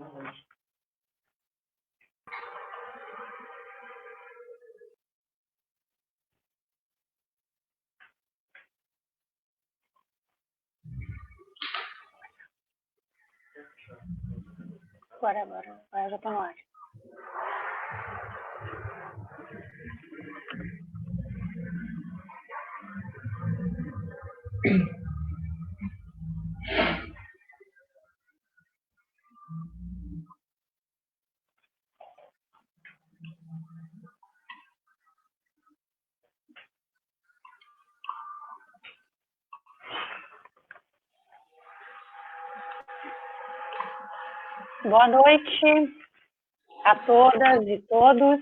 Agora já estou no ar. Boa noite a todas e todos.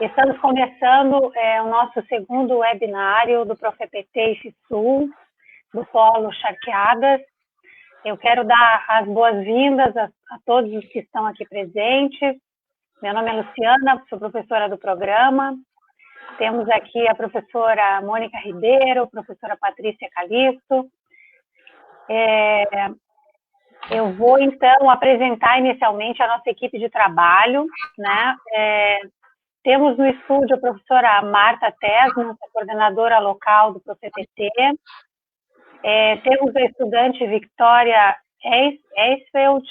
Estamos começando o nosso segundo webinário do Profept IFSU, do Polo Charqueadas. Eu quero dar as boas-vindas a todos os que estão aqui presentes. Meu nome é Luciana, sou professora do programa. Temos aqui a professora Mônica Ribeiro, a professora Patrícia Calisto. Eu vou, então, apresentar inicialmente a nossa equipe de trabalho, né? Temos no estúdio a professora Marta Tesman, coordenadora local do Profept. Temos a estudante Victoria Eisfeld,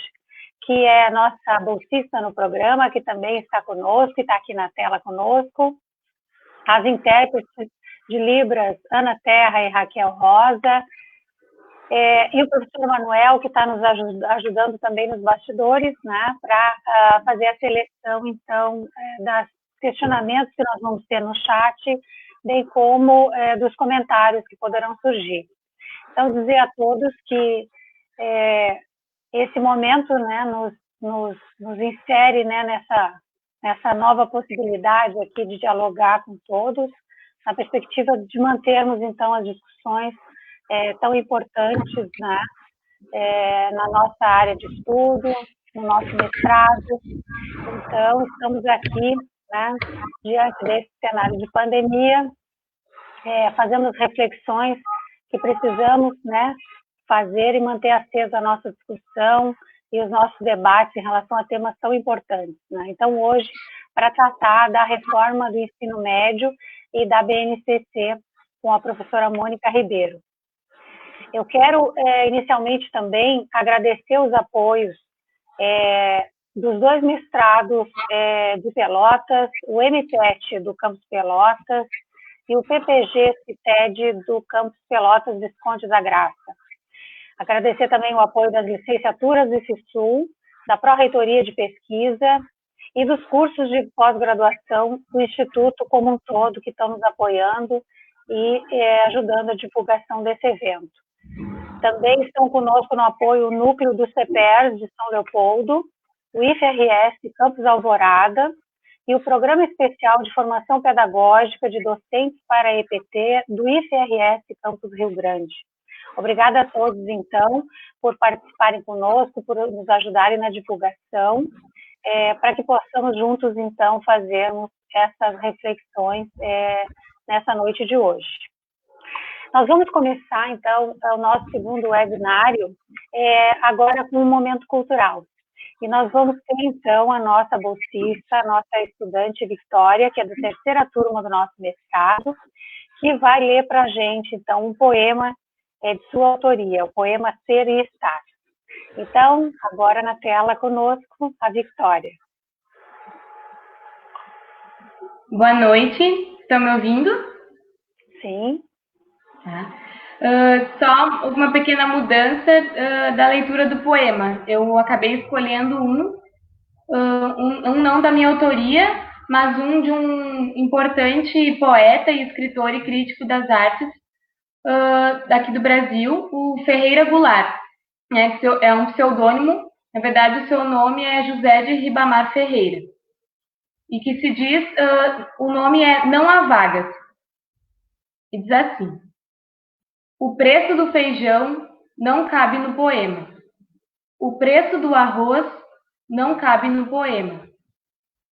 que é a nossa bolsista no programa, que também está conosco e está aqui na tela conosco. As intérpretes de Libras, Ana Terra e Raquel Rosa. E o professor Manuel, que está nos ajudando também nos bastidores, né, para fazer a seleção, então, das questionamentos que nós vamos ter no chat, bem como dos comentários que poderão surgir. Então, dizer a todos que esse momento, né, nos insere, né, nessa nova possibilidade aqui de dialogar com todos, na perspectiva de mantermos, então, as discussões tão importantes, né, na nossa área de estudo, no nosso mestrado. Então, estamos aqui, né, diante desse cenário de pandemia, fazendo as reflexões que precisamos, né, fazer e manter acesa a nossa discussão e os nossos debates em relação a temas tão importantes, né? Então, hoje, para tratar da reforma do ensino médio e da BNCC, com a professora Mônica Ribeiro. Eu quero, inicialmente, também agradecer os apoios dos dois mestrados de Pelotas, o MPET do Campus Pelotas e o PPG-CITED do Campus Pelotas Visconde da Graça. Agradecer também o apoio das licenciaturas do IFSU, da Pró-Reitoria de Pesquisa e dos cursos de pós-graduação do Instituto como um todo, que estão nos apoiando e ajudando a divulgação desse evento. Também estão conosco no apoio o Núcleo dos CPERs de São Leopoldo, o IFRS Campus Alvorada e o Programa Especial de Formação Pedagógica de Docentes para a EPT do IFRS Campus Rio Grande. Obrigada a todos, então, por participarem conosco, por nos ajudarem na divulgação, para que possamos juntos, então, fazermos essas reflexões nessa noite de hoje. Nós vamos começar, então, o nosso segundo webinário, agora com um momento cultural. E nós vamos ter, então, a nossa bolsista, a nossa estudante Victoria, que é da terceira turma do nosso mestrado, que vai ler para a gente, então, um poema de sua autoria, o poema Ser e Estar. Então, agora na tela conosco, a Victoria. Boa noite, estão me ouvindo? Sim. Tá. Só uma pequena mudança da leitura do poema. Eu acabei escolhendo um não da minha autoria, mas um de um importante poeta e escritor e crítico das artes daqui do Brasil, o Ferreira Goulart, né, que é um pseudônimo. Na verdade, o seu nome é José de Ribamar Ferreira. E que se diz, o nome é Não Há Vagas. E diz assim: o preço do feijão não cabe no poema. O preço do arroz não cabe no poema.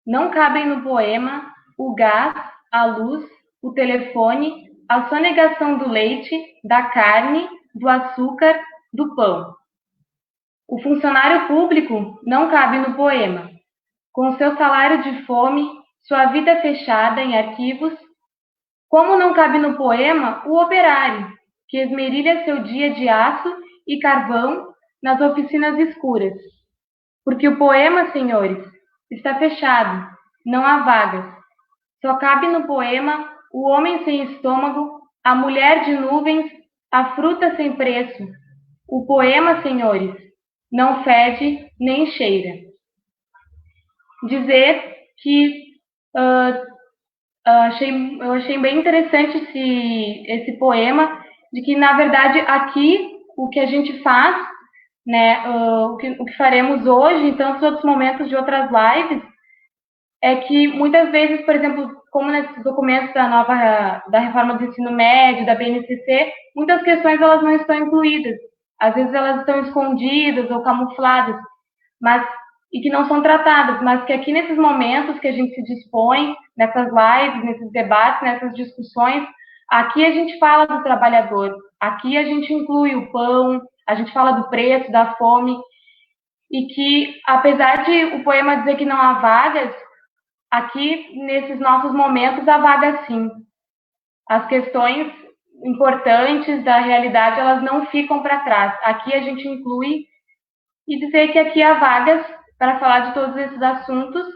Não cabem no poema o gás, a luz, o telefone, a sonegação do leite, da carne, do açúcar, do pão. O funcionário público não cabe no poema. Com seu salário de fome, sua vida fechada em arquivos, como não cabe no poema o operário, que esmerilha seu dia de aço e carvão nas oficinas escuras. Porque o poema, senhores, está fechado, não há vagas. Só cabe no poema o homem sem estômago, a mulher de nuvens, a fruta sem preço. O poema, senhores, não fede nem cheira. Dizer que eu achei bem interessante esse poema, de que, na verdade, aqui o que a gente faz, né, o que faremos hoje, em tantos outros momentos de outras lives, é que muitas vezes, por exemplo, como nesses documentos da reforma do ensino médio, da BNCC, muitas questões elas não estão incluídas. Às vezes elas estão escondidas ou camufladas, e que não são tratadas, mas que aqui nesses momentos que a gente se dispõe, nessas lives, nesses debates, nessas discussões, aqui a gente fala do trabalhador, aqui a gente inclui o pão, a gente fala do preço, da fome, e que, apesar de o poema dizer que não há vagas, aqui, nesses nossos momentos, há vaga sim. As questões importantes da realidade, elas não ficam para trás. Aqui a gente inclui e dizer que aqui há vagas para falar de todos esses assuntos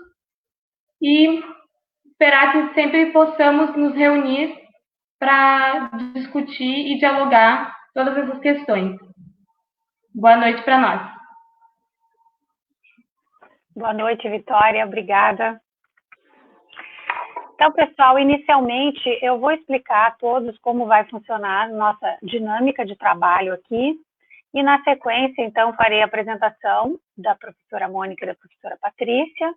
e esperar que sempre possamos nos reunir para discutir e dialogar todas essas questões. Boa noite para nós. Boa noite, Vitória. Obrigada. Então, pessoal, inicialmente eu vou explicar a todos como vai funcionar nossa dinâmica de trabalho aqui e, na sequência, então, farei a apresentação da professora Mônica e da professora Patrícia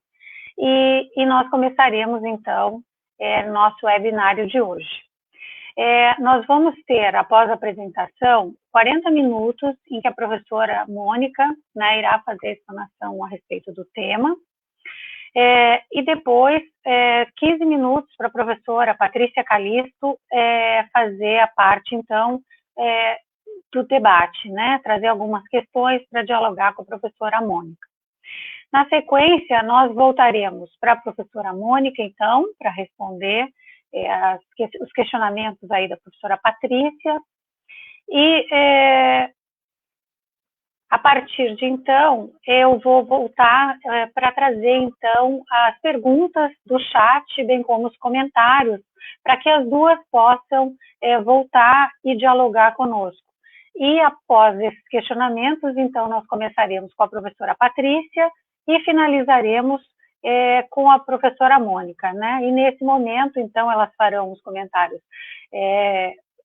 e nós começaremos, então, nosso webinário de hoje. Nós vamos ter, após a apresentação, 40 minutos em que a professora Mônica, né, irá fazer a explanação a respeito do tema, e depois 15 minutos para a professora Patrícia Calisto fazer a parte, então, do debate, né, trazer algumas questões para dialogar com a professora Mônica. Na sequência, nós voltaremos para a professora Mônica, então, para responder os questionamentos aí da professora Patrícia, e a partir de então, eu vou voltar para trazer, então, as perguntas do chat, bem como os comentários, para que as duas possam voltar e dialogar conosco. E após esses questionamentos, então, nós começaremos com a professora Patrícia e finalizaremos com a professora Mônica, né? E nesse momento, então, elas farão os comentários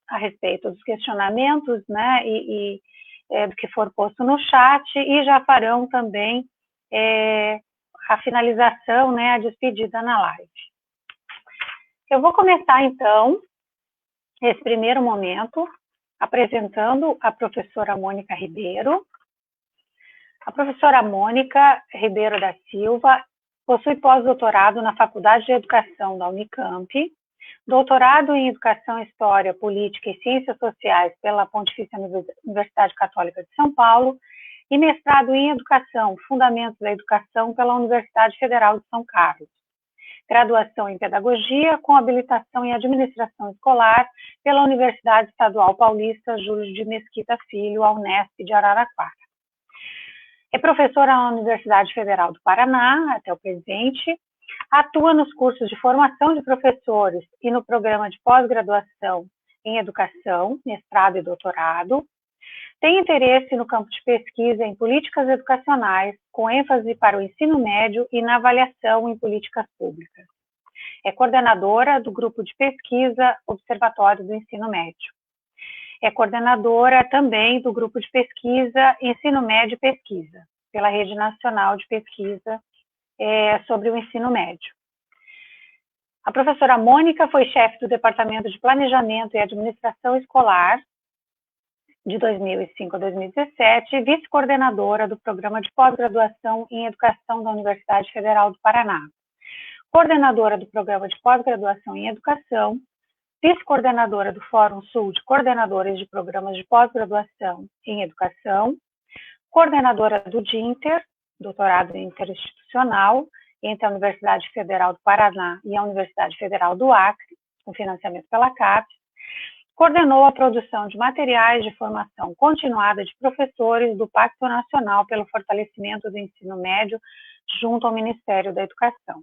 a respeito dos questionamentos, né? Do que for posto no chat, e já farão também a finalização, né, a despedida na live. Eu vou começar, então, esse primeiro momento, apresentando a professora Mônica Ribeiro. A professora Mônica Ribeiro da Silva possui pós-doutorado na Faculdade de Educação da Unicamp, doutorado em Educação, História, Política e Ciências Sociais pela Pontifícia Universidade Católica de São Paulo e mestrado em Educação, Fundamentos da Educação pela Universidade Federal de São Carlos. Graduação em Pedagogia com habilitação em Administração Escolar pela Universidade Estadual Paulista Júlio de Mesquita Filho, a Unesp de Araraquara. É professora na Universidade Federal do Paraná, até o presente. Atua nos cursos de formação de professores e no programa de pós-graduação em educação, mestrado e doutorado. Tem interesse no campo de pesquisa em políticas educacionais, com ênfase para o ensino médio e na avaliação em políticas públicas. É coordenadora do grupo de pesquisa Observatório do Ensino Médio. É coordenadora também do grupo de pesquisa Ensino Médio e Pesquisa, pela Rede Nacional de Pesquisa sobre o ensino médio. A professora Mônica foi chefe do Departamento de Planejamento e Administração Escolar de 2005 a 2017 e vice-coordenadora do Programa de Pós-Graduação em Educação da Universidade Federal do Paraná. Coordenadora do Programa de Pós-Graduação em Educação, vice-coordenadora do Fórum Sul de Coordenadores de Programas de Pós-Graduação em Educação, coordenadora do DINTER, doutorado interinstitucional, entre a Universidade Federal do Paraná e a Universidade Federal do Acre, com financiamento pela CAPES. Coordenou a produção de materiais de formação continuada de professores do Pacto Nacional pelo Fortalecimento do Ensino Médio junto ao Ministério da Educação.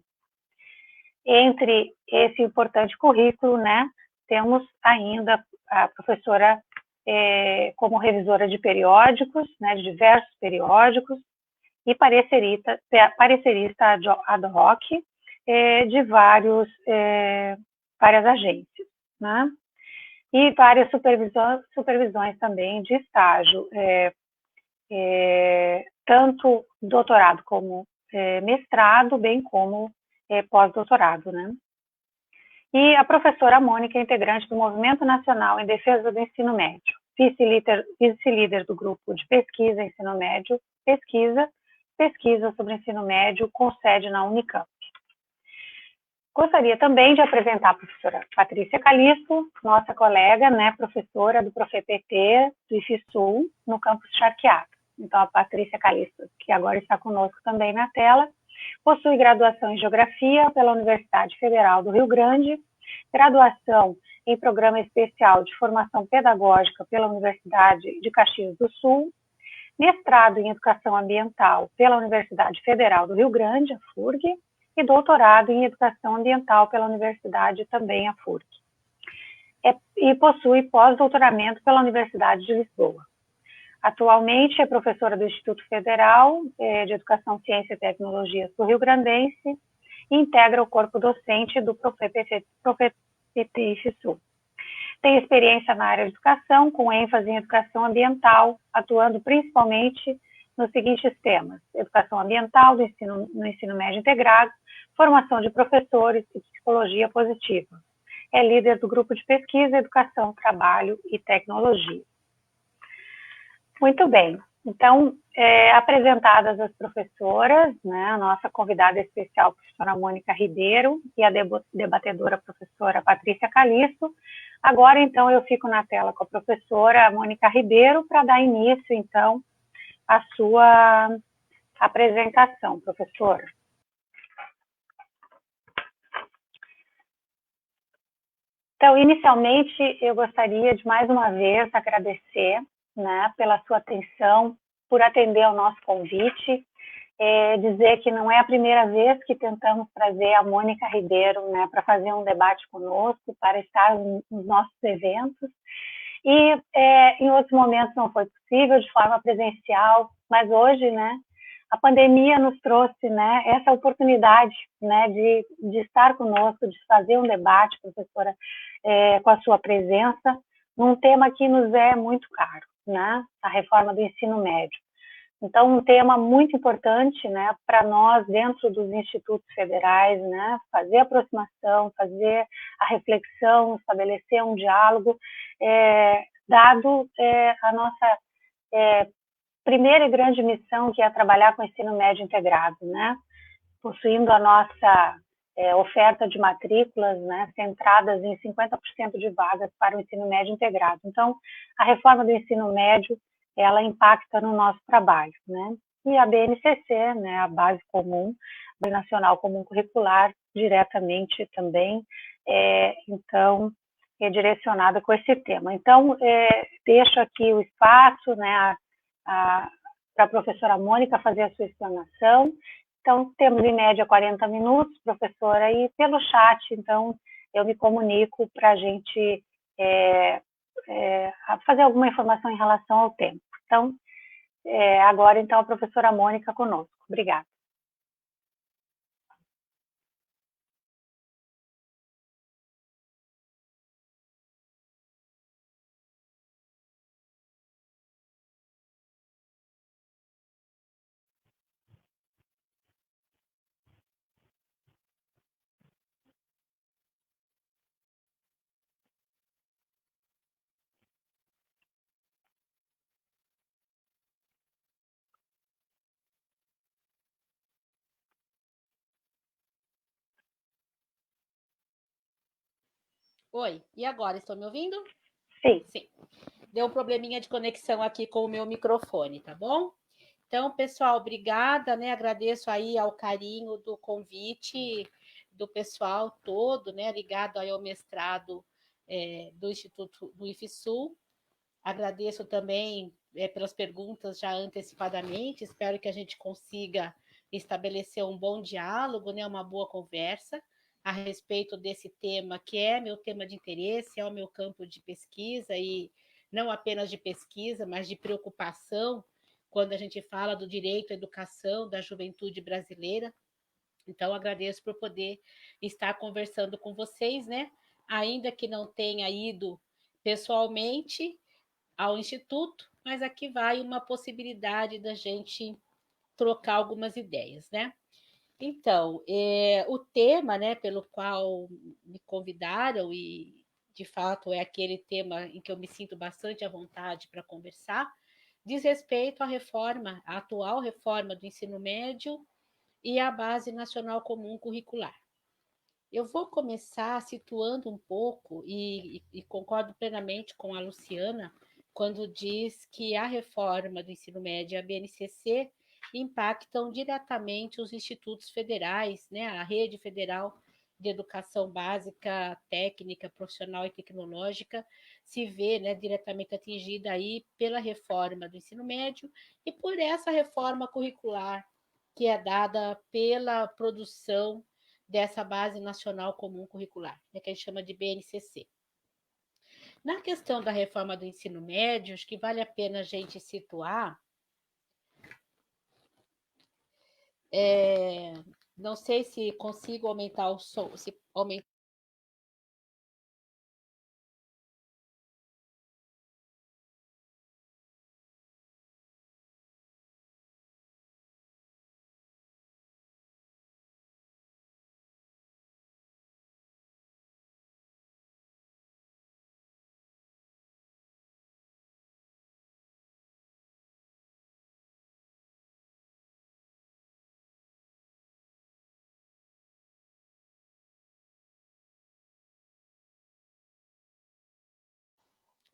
Entre esse importante currículo, né, temos ainda a professora como revisora de periódicos, né, de diversos periódicos, e parecerista ad hoc de várias agências, né? E várias supervisões também de estágio, tanto doutorado como mestrado, bem como pós-doutorado, né? E a professora Mônica, integrante do Movimento Nacional em Defesa do Ensino Médio, vice-líder do grupo de pesquisa Ensino Médio, pesquisa sobre ensino médio com sede na Unicamp. Gostaria também de apresentar a professora Patrícia Calisto, nossa colega, né, professora do ProfEPT do IFSUL, no campus Charqueado. Então, a Patrícia Calisto, que agora está conosco também na tela, possui graduação em Geografia pela Universidade Federal do Rio Grande, graduação em Programa Especial de Formação Pedagógica pela Universidade de Caxias do Sul, mestrado em Educação Ambiental pela Universidade Federal do Rio Grande, a FURG, e doutorado em Educação Ambiental pela Universidade também, a FURG. E possui pós-doutoramento pela Universidade de Lisboa. Atualmente é professora do Instituto Federal de Educação, Ciência e Tecnologias do Rio Grandense e integra o corpo docente do ProfEPT-IFSU. Tem experiência na área de educação, com ênfase em educação ambiental, atuando principalmente nos seguintes temas: educação ambiental no ensino médio integrado, formação de professores e psicologia positiva. É líder do grupo de pesquisa, educação, trabalho e tecnologia. Muito bem, então, apresentadas as professoras, né, a nossa convidada especial, a professora Mônica Ribeiro, e a debatedora, a professora Patrícia Calisto. Agora, então, eu fico na tela com a professora Mônica Ribeiro para dar início, então, à sua apresentação, professora. Então, inicialmente, eu gostaria de, mais uma vez, agradecer, né, pela sua atenção, por atender ao nosso convite, dizer que não é a primeira vez que tentamos trazer a Mônica Ribeiro, né, para fazer um debate conosco, para estar nos nossos eventos, e em outros momentos não foi possível, de forma presencial, mas hoje, né, a pandemia nos trouxe, né, essa oportunidade, né, de estar conosco, de fazer um debate, professora, com a sua presença, num tema que nos é muito caro, né, a reforma do ensino médio. Então, um tema muito importante, né, para nós, dentro dos institutos federais, né, fazer a aproximação, fazer a reflexão, estabelecer um diálogo, dado a nossa primeira e grande missão, que é trabalhar com o ensino médio integrado, né, possuindo a nossa oferta de matrículas, né, centradas em 50% de vagas para o ensino médio integrado. Então, a reforma do ensino médio, ela impacta no nosso trabalho, né? E a BNCC, né, a Base Comum, Base Nacional Comum Curricular, diretamente também, então, é direcionada com esse tema. Então, deixo aqui o espaço, né, para a professora Mônica fazer a sua explanação. Então, temos em média 40 minutos, professora, e pelo chat, então, eu me comunico para a gente fazer alguma informação em relação ao tempo. Então, agora, então, a professora Mônica conosco. Obrigada. Oi, e agora? Estão me ouvindo? Sim. Sim. Deu um probleminha de conexão aqui com o meu microfone, tá bom? Então, pessoal, obrigada, né? Agradeço aí ao carinho do convite do pessoal todo, né? Ligado aí ao mestrado do Instituto do IFSU. Agradeço também pelas perguntas já antecipadamente. Espero que a gente consiga estabelecer um bom diálogo, né? Uma boa conversa a respeito desse tema que é meu tema de interesse, é o meu campo de pesquisa e não apenas de pesquisa, mas de preocupação quando a gente fala do direito à educação da juventude brasileira. Então, agradeço por poder estar conversando com vocês, né? Ainda que não tenha ido pessoalmente ao Instituto, mas aqui vai uma possibilidade da gente trocar algumas ideias, né? Então, o tema, né, pelo qual me convidaram e de fato é aquele tema em que eu me sinto bastante à vontade para conversar, diz respeito à reforma, à atual reforma do ensino médio e à Base Nacional Comum Curricular. Eu vou começar situando um pouco, e concordo plenamente com a Luciana, quando diz que a reforma do ensino médio e a BNCC impactam diretamente os institutos federais, né, a rede federal de educação básica, técnica, profissional e tecnológica se vê, né, diretamente atingida aí pela reforma do ensino médio e por essa reforma curricular que é dada pela produção dessa Base Nacional Comum Curricular, né, que a gente chama de BNCC. Na questão da reforma do ensino médio, acho que vale a pena a gente situar. Não sei se consigo aumentar o som, se aumentar.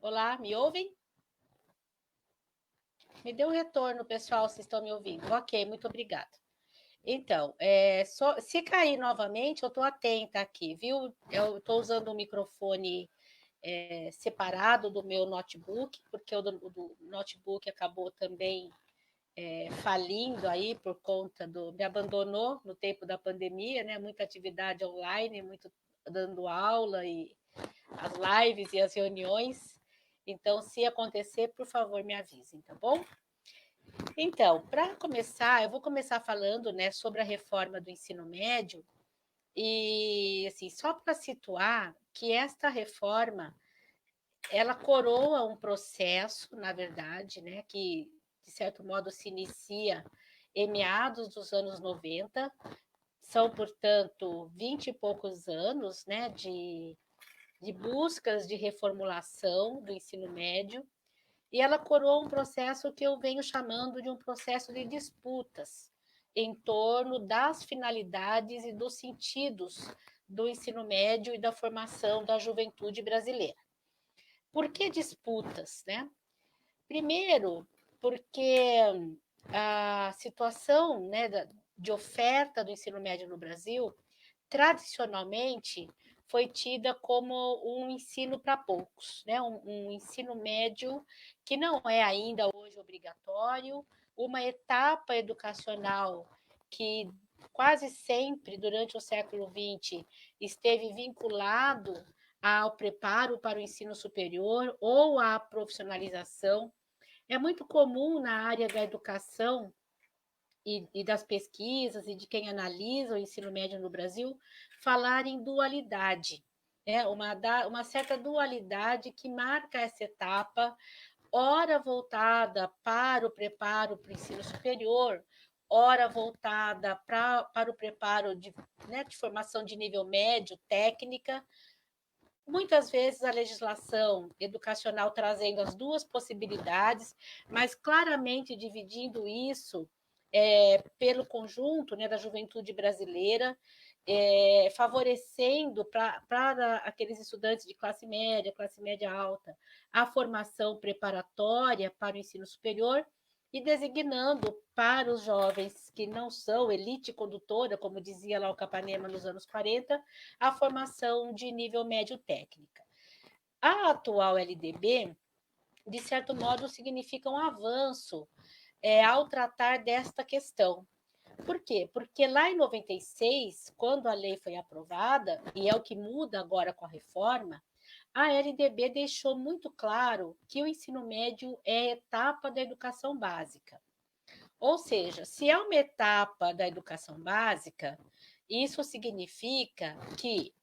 Olá, me ouvem? Me dê um retorno, pessoal, se estão me ouvindo. Ok, muito obrigada. Então, se cair novamente, eu estou atenta aqui, viu? Eu estou usando um microfone separado do meu notebook, porque o do notebook acabou também falindo aí por conta me abandonou no tempo da pandemia, né? Muita atividade online, muito dando aula e as lives e as reuniões. Então, se acontecer, por favor, me avisem, tá bom? Então, para começar, eu vou começar falando, né, sobre a reforma do ensino médio e, assim, só para situar que esta reforma, ela coroa um processo, na verdade, né, que, de certo modo, se inicia em meados dos anos 90, são, portanto, 20 e poucos anos, né, de buscas de reformulação do ensino médio, e ela coroa um processo que eu venho chamando de um processo de disputas em torno das finalidades e dos sentidos do ensino médio e da formação da juventude brasileira. Por que disputas, né? Primeiro, porque a situação, né, de oferta do ensino médio no Brasil, tradicionalmente, foi tida como um ensino para poucos, né? Um ensino médio que não é ainda hoje obrigatório, uma etapa educacional que quase sempre, durante o século XX, esteve vinculado ao preparo para o ensino superior ou à profissionalização. É muito comum na área da educação e das pesquisas e de quem analisa o ensino médio no Brasil falar em dualidade, né? Uma certa dualidade que marca essa etapa, ora voltada para o preparo para o ensino superior, ora voltada para o preparo né, de formação de nível médio, técnica. Muitas vezes a legislação educacional trazendo as duas possibilidades, mas claramente dividindo isso pelo conjunto, né, da juventude brasileira, favorecendo para aqueles estudantes de classe média alta, a formação preparatória para o ensino superior e designando para os jovens que não são elite condutora, como dizia lá o Capanema nos anos 40, a formação de nível médio técnica. A atual LDB, de certo modo, significa um avanço ao tratar desta questão. Por quê? Porque lá em 96, quando a lei foi aprovada, e é o que muda agora com a reforma, a LDB deixou muito claro que o ensino médio é a etapa da educação básica. Ou seja, se é uma etapa da educação básica, isso significa que,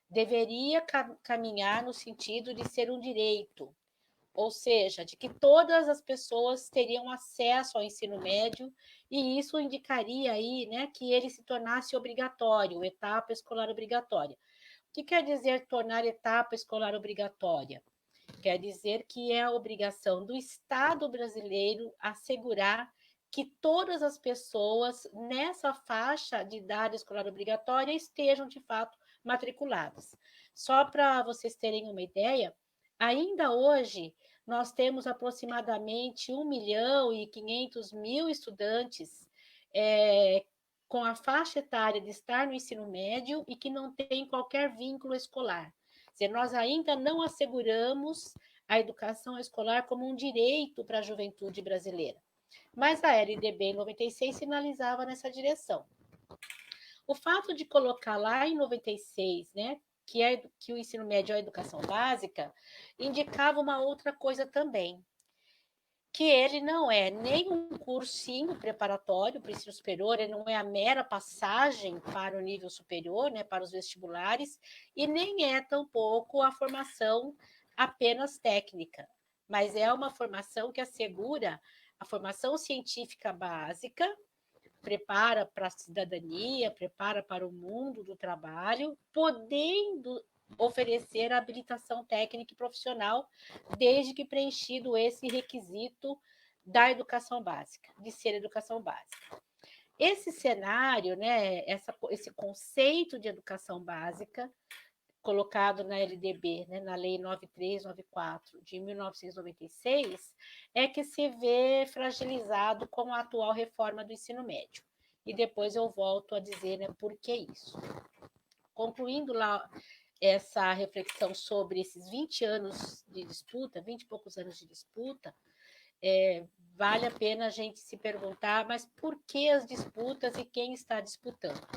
deveria caminhar no sentido de ser um direito, ou seja, de que todas as pessoas teriam acesso ao ensino médio, e isso indicaria aí, né, que ele se tornasse obrigatório, etapa escolar obrigatória. O que quer dizer tornar etapa escolar obrigatória? Quer dizer que é a obrigação do Estado brasileiro assegurar que todas as pessoas nessa faixa de idade escolar obrigatória estejam, de fato, matriculadas. Só para vocês terem uma ideia, ainda hoje nós temos aproximadamente 1.500.000 estudantes com a faixa etária de estar no ensino médio e que não tem qualquer vínculo escolar. Quer dizer, nós ainda não asseguramos a educação escolar como um direito para a juventude brasileira. Mas a LDB em 96 sinalizava nessa direção. O fato de colocar lá em 96, né, que o ensino médio é a educação básica, indicava uma outra coisa também, que ele não é nem um cursinho preparatório para o ensino superior, ele não é a mera passagem para o nível superior, né, para os vestibulares, e nem é tampouco a formação apenas técnica, mas é uma formação que assegura a formação científica básica, prepara para a cidadania, prepara para o mundo do trabalho, podendo oferecer a habilitação técnica e profissional, desde que preenchido esse requisito da educação básica, de ser educação básica. Esse cenário, né, esse conceito de educação básica, colocado na LDB, né, na Lei 9394 de 1996, é que se vê fragilizado com a atual reforma do ensino médio. E depois eu volto a dizer, né, por que isso. Concluindo lá essa reflexão sobre esses 20 anos de disputa, 20 e poucos anos de disputa, vale a pena a gente se perguntar, mas por que as disputas e quem está disputando?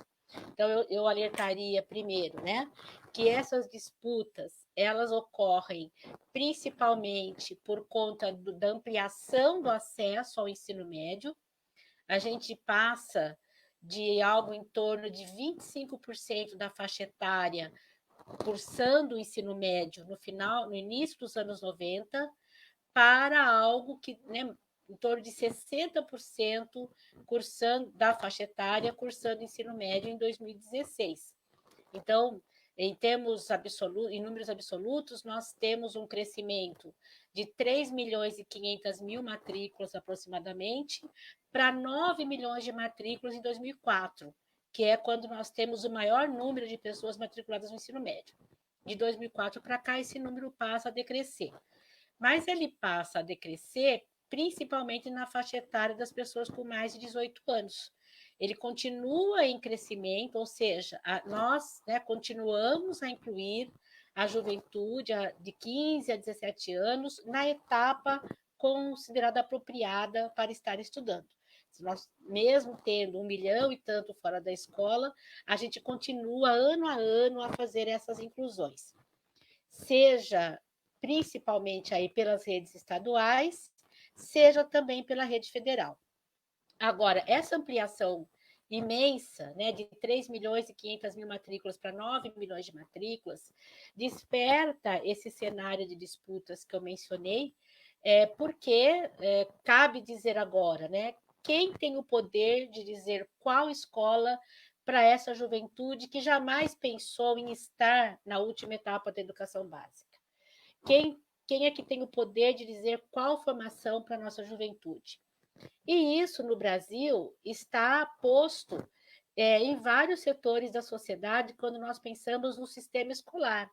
Então, eu alertaria primeiro, né, que essas disputas, elas ocorrem principalmente por conta da ampliação do acesso ao ensino médio. A gente passa de algo em torno de 25% da faixa etária cursando o ensino médio no início dos anos 90, para algo que, né, em torno de 60% cursando da faixa etária cursando ensino médio em 2016. Então, em números absolutos, nós temos um crescimento de 3.500.000 matrículas aproximadamente para 9 milhões de matrículas em 2004, que é quando nós temos o maior número de pessoas matriculadas no ensino médio. De 2004 para cá, esse número passa a decrescer. Mas ele passa a decrescer principalmente na faixa etária das pessoas com mais de 18 anos. Ele continua em crescimento, ou seja, nós, né, continuamos a incluir a juventude de 15 a 17 anos na etapa considerada apropriada para estar estudando. Nós, mesmo tendo 1 milhão e tanto fora da escola, a gente continua ano a ano a fazer essas inclusões. Seja principalmente aí pelas redes estaduais, seja também pela rede federal. Agora, essa ampliação imensa, né, de 3.500.000 matrículas para 9 milhões de matrículas, desperta esse cenário de disputas que eu mencionei, porque cabe dizer agora, né, quem tem o poder de dizer qual escola para essa juventude que jamais pensou em estar na última etapa da educação básica? Quem é que tem o poder de dizer qual formação para a nossa juventude? E isso, no Brasil, está posto em vários setores da sociedade quando nós pensamos no sistema escolar.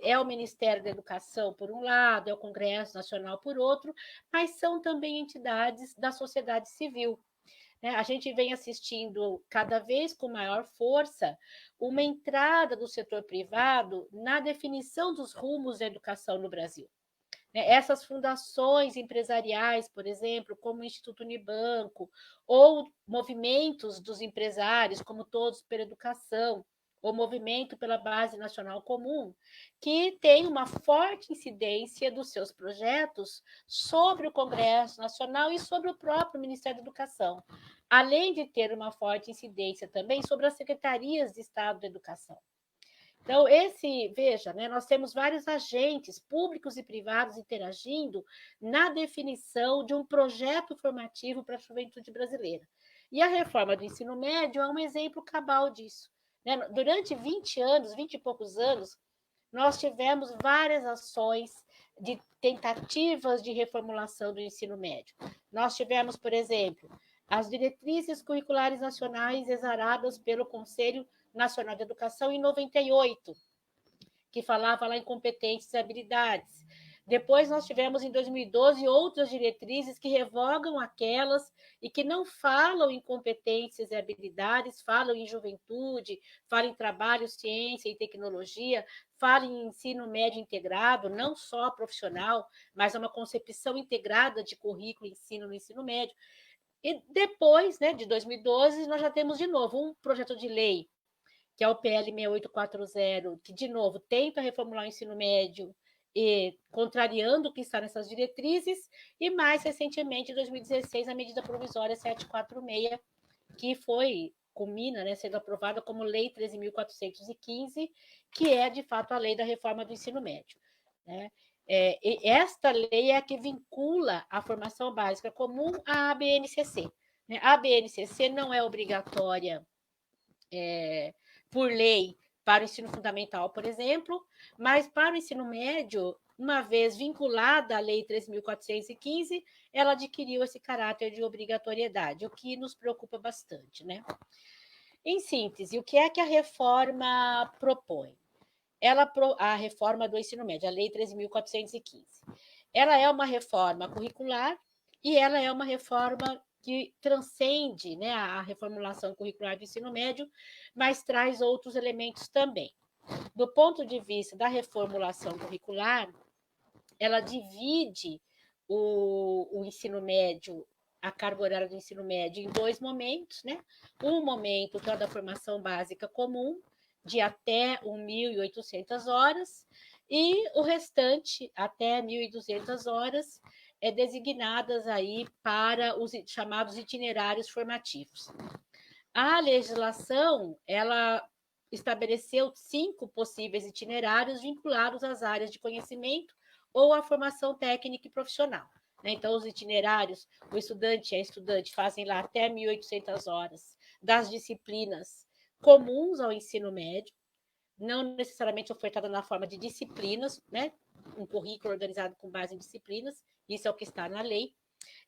É o Ministério da Educação, por um lado, é o Congresso Nacional, por outro, mas são também entidades da sociedade civil. A gente vem assistindo cada vez com maior força uma entrada do setor privado na definição dos rumos da educação no Brasil. Essas fundações empresariais, por exemplo, como o Instituto Unibanco, ou movimentos dos empresários, como Todos pela Educação, ou Movimento pela Base Nacional Comum, que tem uma forte incidência dos seus projetos sobre o Congresso Nacional e sobre o próprio Ministério da Educação, além de ter uma forte incidência também sobre as secretarias de Estado da Educação. Então, veja, nós temos vários agentes públicos e privados interagindo na definição de um projeto formativo para a juventude brasileira. E a reforma do ensino médio é um exemplo cabal disso. Durante 20 anos, 20 e poucos anos, nós tivemos várias ações de tentativas de reformulação do ensino médio. Nós tivemos, por exemplo, as diretrizes curriculares nacionais exaradas pelo Conselho Nacional de Educação em 98, que falava lá em competências e habilidades. Depois nós tivemos, em 2012, outras diretrizes que revogam aquelas e que não falam em competências e habilidades, falam em juventude, falam em trabalho, ciência e tecnologia, falam em ensino médio integrado, não só profissional, mas uma concepção integrada de currículo e ensino no ensino médio. E depois, de 2012, nós já temos de novo um projeto de lei, que é o PL 6840, que, de novo, tenta reformular o ensino médio, contrariando o que está nessas diretrizes, e mais recentemente, em 2016, a medida provisória 746, que culmina, sendo aprovada como Lei 13.415, que é, de fato, a lei da reforma do ensino médio. Esta lei é a que vincula a formação básica comum à ABNCC. A ABNCC não é obrigatória por lei para o ensino fundamental, por exemplo, mas para o ensino médio, uma vez vinculada à Lei 3.415, ela adquiriu esse caráter de obrigatoriedade, o que nos preocupa bastante. Em síntese, o que é que a reforma propõe? A reforma do ensino médio, a Lei 3.415. Ela é uma reforma curricular e ela é uma reforma que transcende a reformulação curricular do ensino médio, mas traz outros elementos também. Do ponto de vista da reformulação curricular, ela divide o ensino médio, a carga horária do ensino médio, em dois momentos. Um momento que é o da formação básica comum, de até 1.800 horas, e o restante, até 1.200 horas, designadas aí para os chamados itinerários formativos. A legislação, ela estabeleceu 5 possíveis itinerários vinculados às áreas de conhecimento ou à formação técnica e profissional. Então, os itinerários, o estudante e a estudante fazem lá até 1.800 horas das disciplinas comuns ao ensino médio, não necessariamente ofertada na forma de disciplinas, um currículo organizado com base em disciplinas, isso é o que está na lei,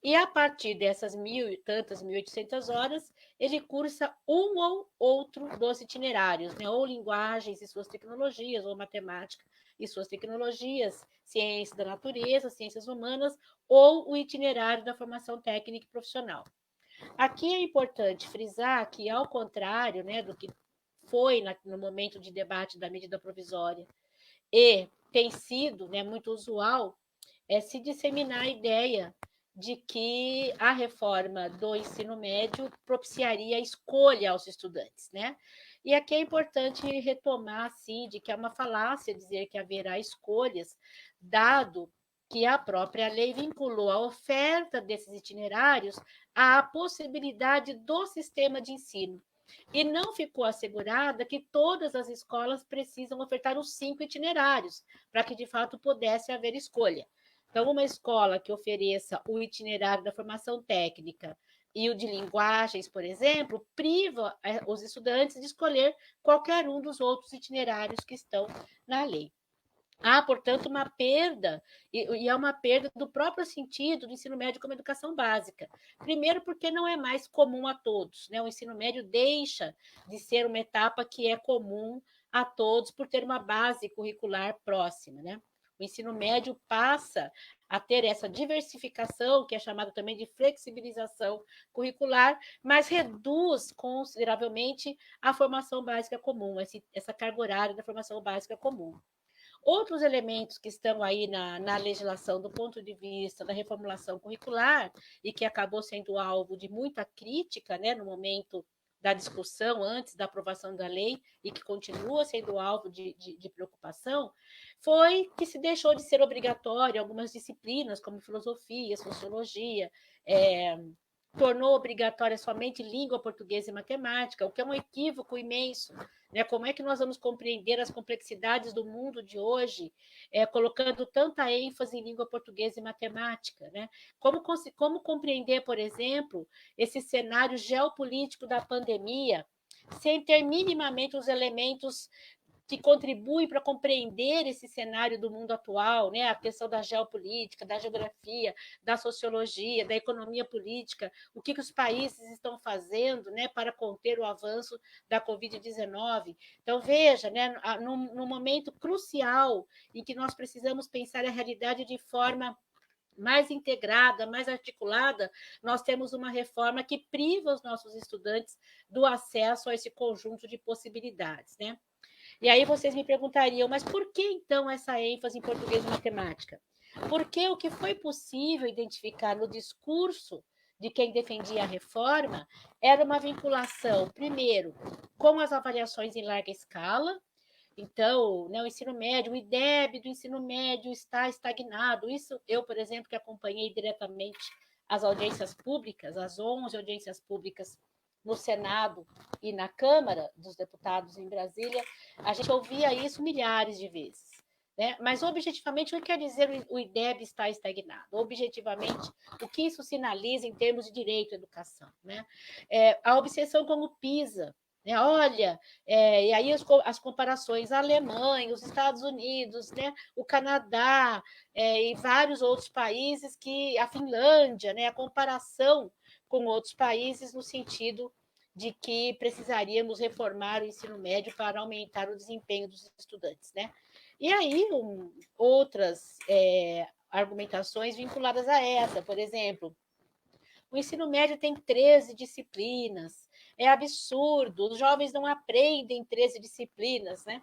e a partir dessas 1.800 horas, ele cursa um ou outro dos itinerários, ou linguagens e suas tecnologias, ou matemática e suas tecnologias, ciência da natureza, ciências humanas, ou o itinerário da formação técnica e profissional. Aqui é importante frisar que, ao contrário do que foi no momento de debate da medida provisória, e tem sido muito usual, se disseminar a ideia de que a reforma do ensino médio propiciaria a escolha aos estudantes. E aqui é importante retomar, assim, de que é uma falácia dizer que haverá escolhas, dado que a própria lei vinculou a oferta desses itinerários à possibilidade do sistema de ensino. E não ficou assegurada que todas as escolas precisam ofertar os 5 itinerários, para que, de fato, pudesse haver escolha. Então, uma escola que ofereça o itinerário da formação técnica e o de linguagens, por exemplo, priva os estudantes de escolher qualquer um dos outros itinerários que estão na lei. Há, portanto, uma perda, e é uma perda do próprio sentido do ensino médio como educação básica. Primeiro, porque não é mais comum a todos. O ensino médio deixa de ser uma etapa que é comum a todos por ter uma base curricular próxima, né? O ensino médio passa a ter essa diversificação, que é chamada também de flexibilização curricular, mas reduz consideravelmente a formação básica comum, essa carga horária da formação básica comum. Outros elementos que estão aí na legislação do ponto de vista da reformulação curricular e que acabou sendo alvo de muita crítica, né, no momento da discussão antes da aprovação da lei e que continua sendo alvo de preocupação, foi que se deixou de ser obrigatório algumas disciplinas, como filosofia, sociologia, tornou obrigatória somente língua portuguesa e matemática, o que é um equívoco imenso. Né? Como é que nós vamos compreender as complexidades do mundo de hoje, colocando tanta ênfase em língua portuguesa e matemática? Né? Como compreender, por exemplo, esse cenário geopolítico da pandemia, sem ter minimamente os elementos que contribuem para compreender esse cenário do mundo atual, né? A questão da geopolítica, da geografia, da sociologia, da economia política, o que os países estão fazendo, né, para conter o avanço da Covid-19. Então, veja, né, num momento crucial em que nós precisamos pensar a realidade de forma mais integrada, mais articulada, nós temos uma reforma que priva os nossos estudantes do acesso a esse conjunto de possibilidades, né? E aí vocês me perguntariam, mas por que então essa ênfase em português e matemática? Porque o que foi possível identificar no discurso de quem defendia a reforma era uma vinculação, primeiro, com as avaliações em larga escala. Então, né, o ensino médio, o IDEB do ensino médio está estagnado. Isso eu, por exemplo, que acompanhei diretamente as audiências públicas, as 11 audiências públicas no Senado e na Câmara dos Deputados em Brasília, a gente ouvia isso milhares de vezes. Né? Mas, objetivamente, o que quer dizer o IDEB está estagnado? Objetivamente, o que isso sinaliza em termos de direito à educação? Né? A obsessão com o PISA. Né? Olha, e aí as comparações, a Alemanha, os Estados Unidos, né? O Canadá e vários outros países, a Finlândia, né? A comparação com outros países no sentido de que precisaríamos reformar o ensino médio para aumentar o desempenho dos estudantes, né? E aí outras argumentações vinculadas a essa, por exemplo, o ensino médio tem 13 disciplinas, é absurdo, os jovens não aprendem 13 disciplinas, né?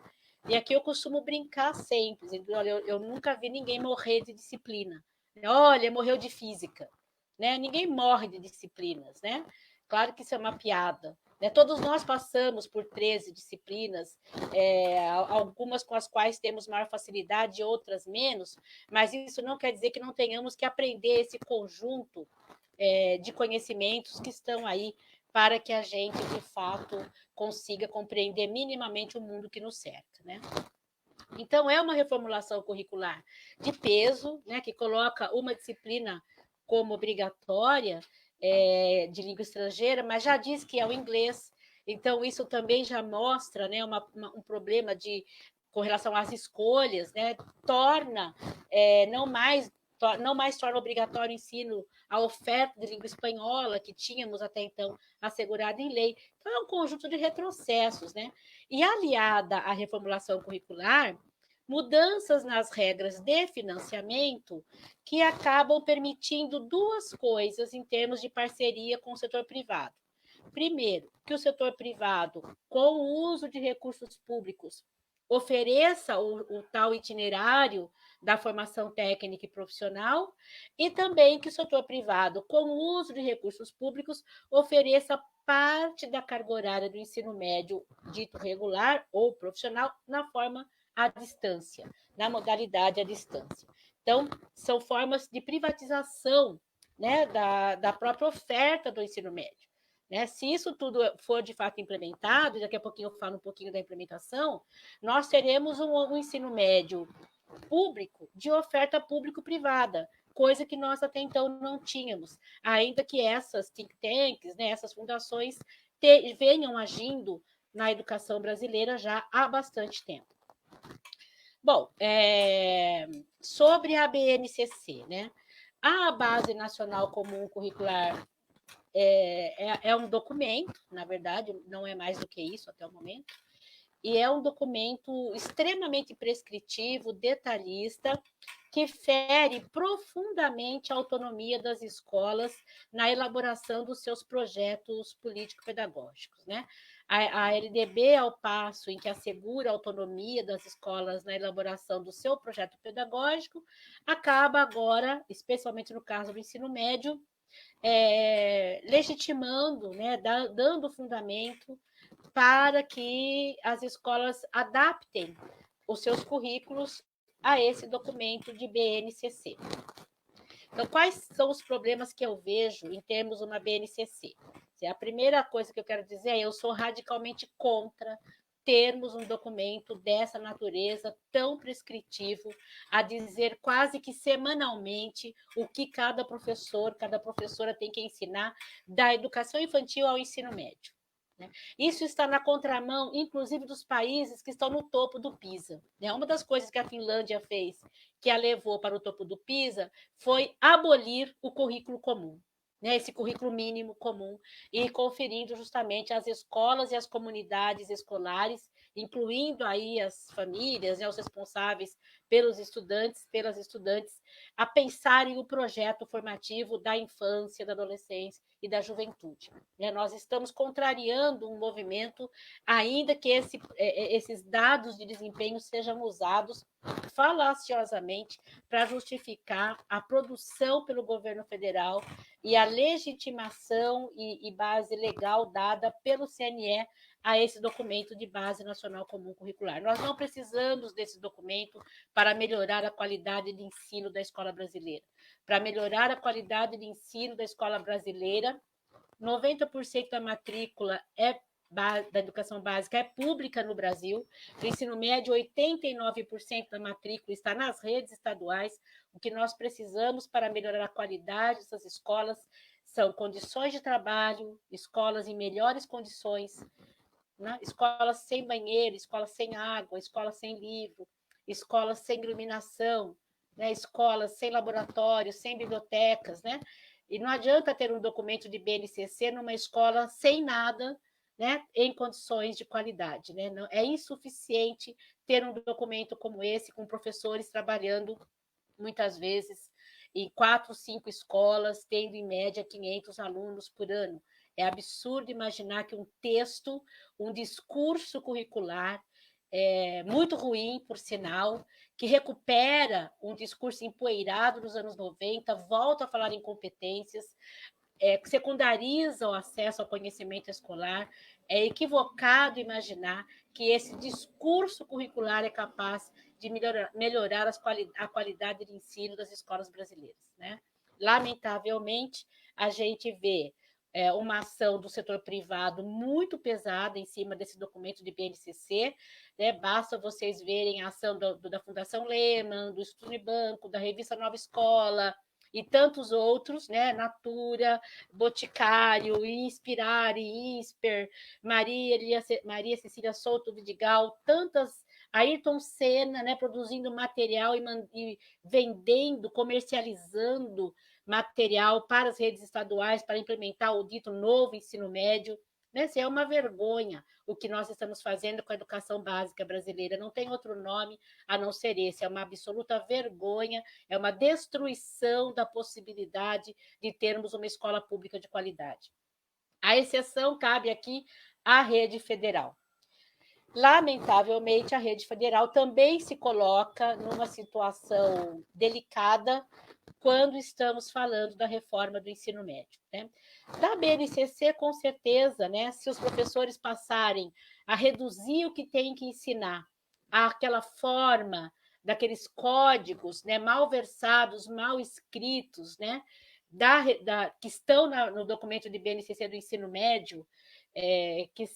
E aqui eu costumo brincar sempre, dizendo, olha, eu nunca vi ninguém morrer de disciplina. Olha, morreu de física. Né? Ninguém morre de disciplinas, né? Claro que isso é uma piada. Né? Todos nós passamos por 13 disciplinas, algumas com as quais temos maior facilidade, outras menos, mas isso não quer dizer que não tenhamos que aprender esse conjunto de conhecimentos que estão aí para que a gente, de fato, consiga compreender minimamente o mundo que nos cerca, né? Então, é uma reformulação curricular de peso, né, que coloca uma disciplina como obrigatória de língua estrangeira, mas já diz que é o inglês. Então, isso também já mostra, né, um problema com relação às escolhas, né, torna não mais torna obrigatório o ensino, a oferta de língua espanhola, que tínhamos até então assegurada em lei. Então, é um conjunto de retrocessos, né? E aliada à reformulação curricular, mudanças nas regras de financiamento que acabam permitindo duas coisas em termos de parceria com o setor privado. Primeiro, que o setor privado, com o uso de recursos públicos, ofereça o tal itinerário da formação técnica e profissional, e também que o setor privado, com o uso de recursos públicos, ofereça parte da carga horária do ensino médio dito regular ou profissional na forma à distância, na modalidade à distância. Então, são formas de privatização, né, da própria oferta do ensino médio. Né? Se isso tudo for de fato implementado, e daqui a pouquinho eu falo um pouquinho da implementação, nós teremos um ensino médio público de oferta público-privada, coisa que nós até então não tínhamos, ainda que essas think tanks, né, essas fundações venham agindo na educação brasileira já há bastante tempo. Bom, sobre a BNCC, né? A Base Nacional Comum Curricular é um documento, na verdade, não é mais do que isso até o momento, e é um documento extremamente prescritivo, detalhista, que fere profundamente a autonomia das escolas na elaboração dos seus projetos político-pedagógicos, né? A LDB, ao passo em que assegura a autonomia das escolas na elaboração do seu projeto pedagógico, acaba agora, especialmente no caso do ensino médio, legitimando, né, dando fundamento para que as escolas adaptem os seus currículos a esse documento de BNCC. Então, quais são os problemas que eu vejo em termos de uma BNCC? A primeira coisa que eu quero dizer é eu sou radicalmente contra termos um documento dessa natureza tão prescritivo, a dizer quase que semanalmente o que cada professor, cada professora tem que ensinar da educação infantil ao ensino médio. Isso está na contramão, inclusive, dos países que estão no topo do PISA. Uma das coisas que a Finlândia fez, que a levou para o topo do PISA, foi abolir o currículo comum, esse currículo mínimo comum, e conferindo justamente às escolas e às comunidades escolares, incluindo aí as famílias, os responsáveis pelos estudantes, pelas estudantes, a pensarem o projeto formativo da infância, da adolescência e da juventude. Nós estamos contrariando um movimento, ainda que esses dados de desempenho sejam usados falaciosamente para justificar a produção pelo governo federal e a legitimação e base legal dada pelo CNE a esse documento de base nacional comum curricular. Nós não precisamos desse documento para melhorar a qualidade de ensino da escola brasileira. Para melhorar a qualidade de ensino da escola brasileira, 90% da matrícula da educação básica é pública no Brasil, no ensino médio, 89% da matrícula está nas redes estaduais. O que nós precisamos para melhorar a qualidade dessas escolas são condições de trabalho, escolas em melhores condições, né? Escolas sem banheiro, escolas sem água, escolas sem livro, escolas sem iluminação, né? Escolas sem laboratórios, sem bibliotecas, né? E não adianta ter um documento de BNCC numa escola sem nada, né, em condições de qualidade, né? Não, é insuficiente ter um documento como esse, com professores trabalhando, muitas vezes, em 4, 5 escolas, tendo, em média, 500 alunos por ano. É absurdo imaginar que um texto, um discurso curricular, muito ruim, por sinal, que recupera um discurso empoeirado nos anos 90, volta a falar em competências, secundariza o acesso ao conhecimento escolar. É equivocado imaginar que esse discurso curricular é capaz de melhorar a qualidade de ensino das escolas brasileiras, né? Lamentavelmente, a gente vê uma ação do setor privado muito pesada em cima desse documento de BNCC, né? Basta vocês verem a ação da Fundação Lehman, do Instituto Unibanco, da revista Nova Escola, e tantos outros, né? Natura, Boticário, Inspirare, Insper, Maria Cecília Souto Vidigal, tantas, Ayrton Senna, né? Produzindo material e vendendo, comercializando material para as redes estaduais para implementar o dito novo ensino médio. É uma vergonha o que nós estamos fazendo com a educação básica brasileira. Não tem outro nome a não ser esse. É uma absoluta vergonha, é uma destruição da possibilidade de termos uma escola pública de qualidade. A exceção cabe aqui à rede federal. Lamentavelmente, a rede federal também se coloca numa situação delicada quando estamos falando da reforma do ensino médio, né? Da BNCC, com certeza, né? Se os professores passarem a reduzir o que tem que ensinar àquela forma, daqueles códigos, né, mal versados, mal escritos, né, que estão no documento de BNCC do ensino médio, que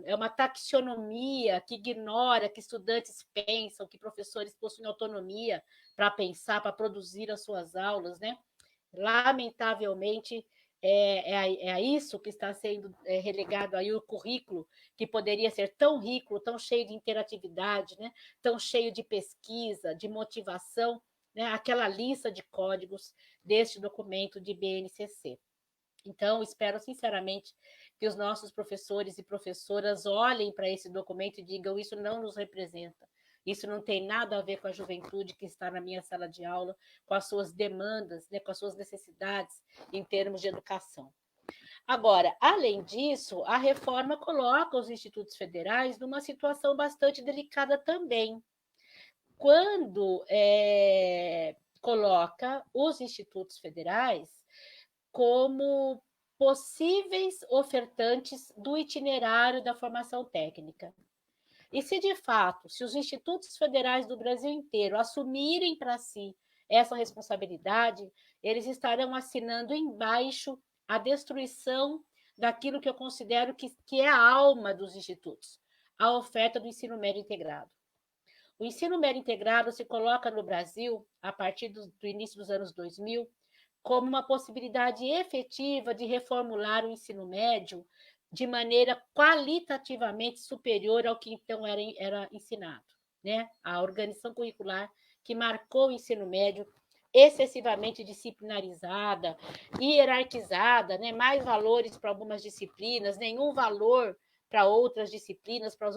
é uma taxonomia que ignora que estudantes pensam, que professores possuem autonomia para pensar, para produzir as suas aulas, né? Lamentavelmente, é isso que está sendo relegado aí o currículo, que poderia ser tão rico, tão cheio de interatividade, né? Tão cheio de pesquisa, de motivação, né? Aquela lista de códigos deste documento de BNCC. Então, espero sinceramente que os nossos professores e professoras olhem para esse documento e digam: isso não nos representa. Isso não tem nada a ver com a juventude que está na minha sala de aula, com as suas demandas, né, com as suas necessidades em termos de educação. Agora, além disso, a reforma coloca os institutos federais numa situação bastante delicada também. Quando coloca os institutos federais como possíveis ofertantes do itinerário da formação técnica. E se, de fato, se os institutos federais do Brasil inteiro assumirem para si essa responsabilidade, eles estarão assinando embaixo a destruição daquilo que eu considero que é a alma dos institutos, a oferta do ensino médio integrado. O ensino médio integrado se coloca no Brasil, a partir do início dos anos 2000, como uma possibilidade efetiva de reformular o ensino médio de maneira qualitativamente superior ao que então era ensinado, né? A organização curricular que marcou o ensino médio excessivamente disciplinarizada, hierarquizada, né? Mais valores para algumas disciplinas, nenhum valor para outras disciplinas, para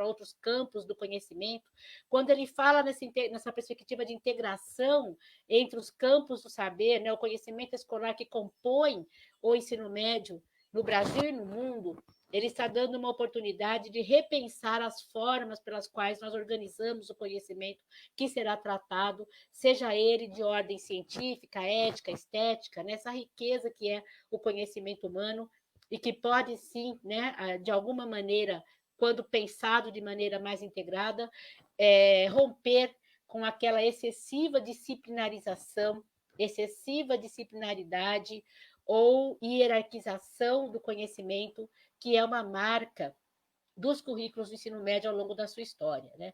outros campos do conhecimento. Quando ele fala nessa perspectiva de integração entre os campos do saber, né, o conhecimento escolar que compõe o ensino médio no Brasil e no mundo, ele está dando uma oportunidade de repensar as formas pelas quais nós organizamos o conhecimento que será tratado, seja ele de ordem científica, ética, estética, nessa riqueza que é o conhecimento humano e que pode sim, né, de alguma maneira, quando pensado de maneira mais integrada, romper com aquela excessiva disciplinarização, excessiva disciplinaridade ou hierarquização do conhecimento, que é uma marca dos currículos do ensino médio ao longo da sua história, né?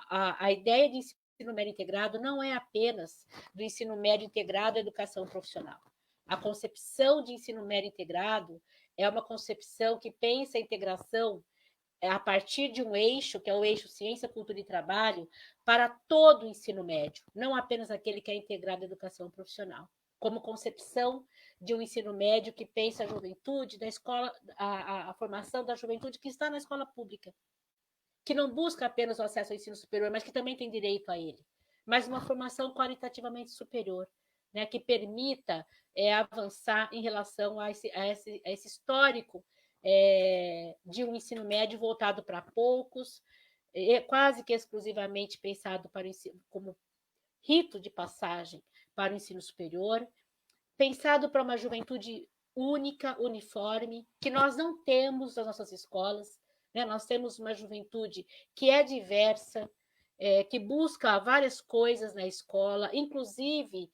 A ideia de ensino médio integrado não é apenas do ensino médio integrado à educação profissional. A concepção de ensino médio integrado é uma concepção que pensa a integração a partir de um eixo, que é o eixo ciência, cultura e trabalho, para todo o ensino médio, não apenas aquele que é integrado à educação profissional, como concepção de um ensino médio que pensa a juventude da escola, a formação da juventude que está na escola pública, que não busca apenas o acesso ao ensino superior, mas que também tem direito a ele, mas uma formação qualitativamente superior, né, que permita avançar em relação a esse histórico de um ensino médio voltado para poucos, quase que exclusivamente pensado para o ensino, como rito de passagem para o ensino superior, pensado para uma juventude única, uniforme, que nós não temos nas nossas escolas, né? Nós temos uma juventude que é diversa, que busca várias coisas na escola, inclusive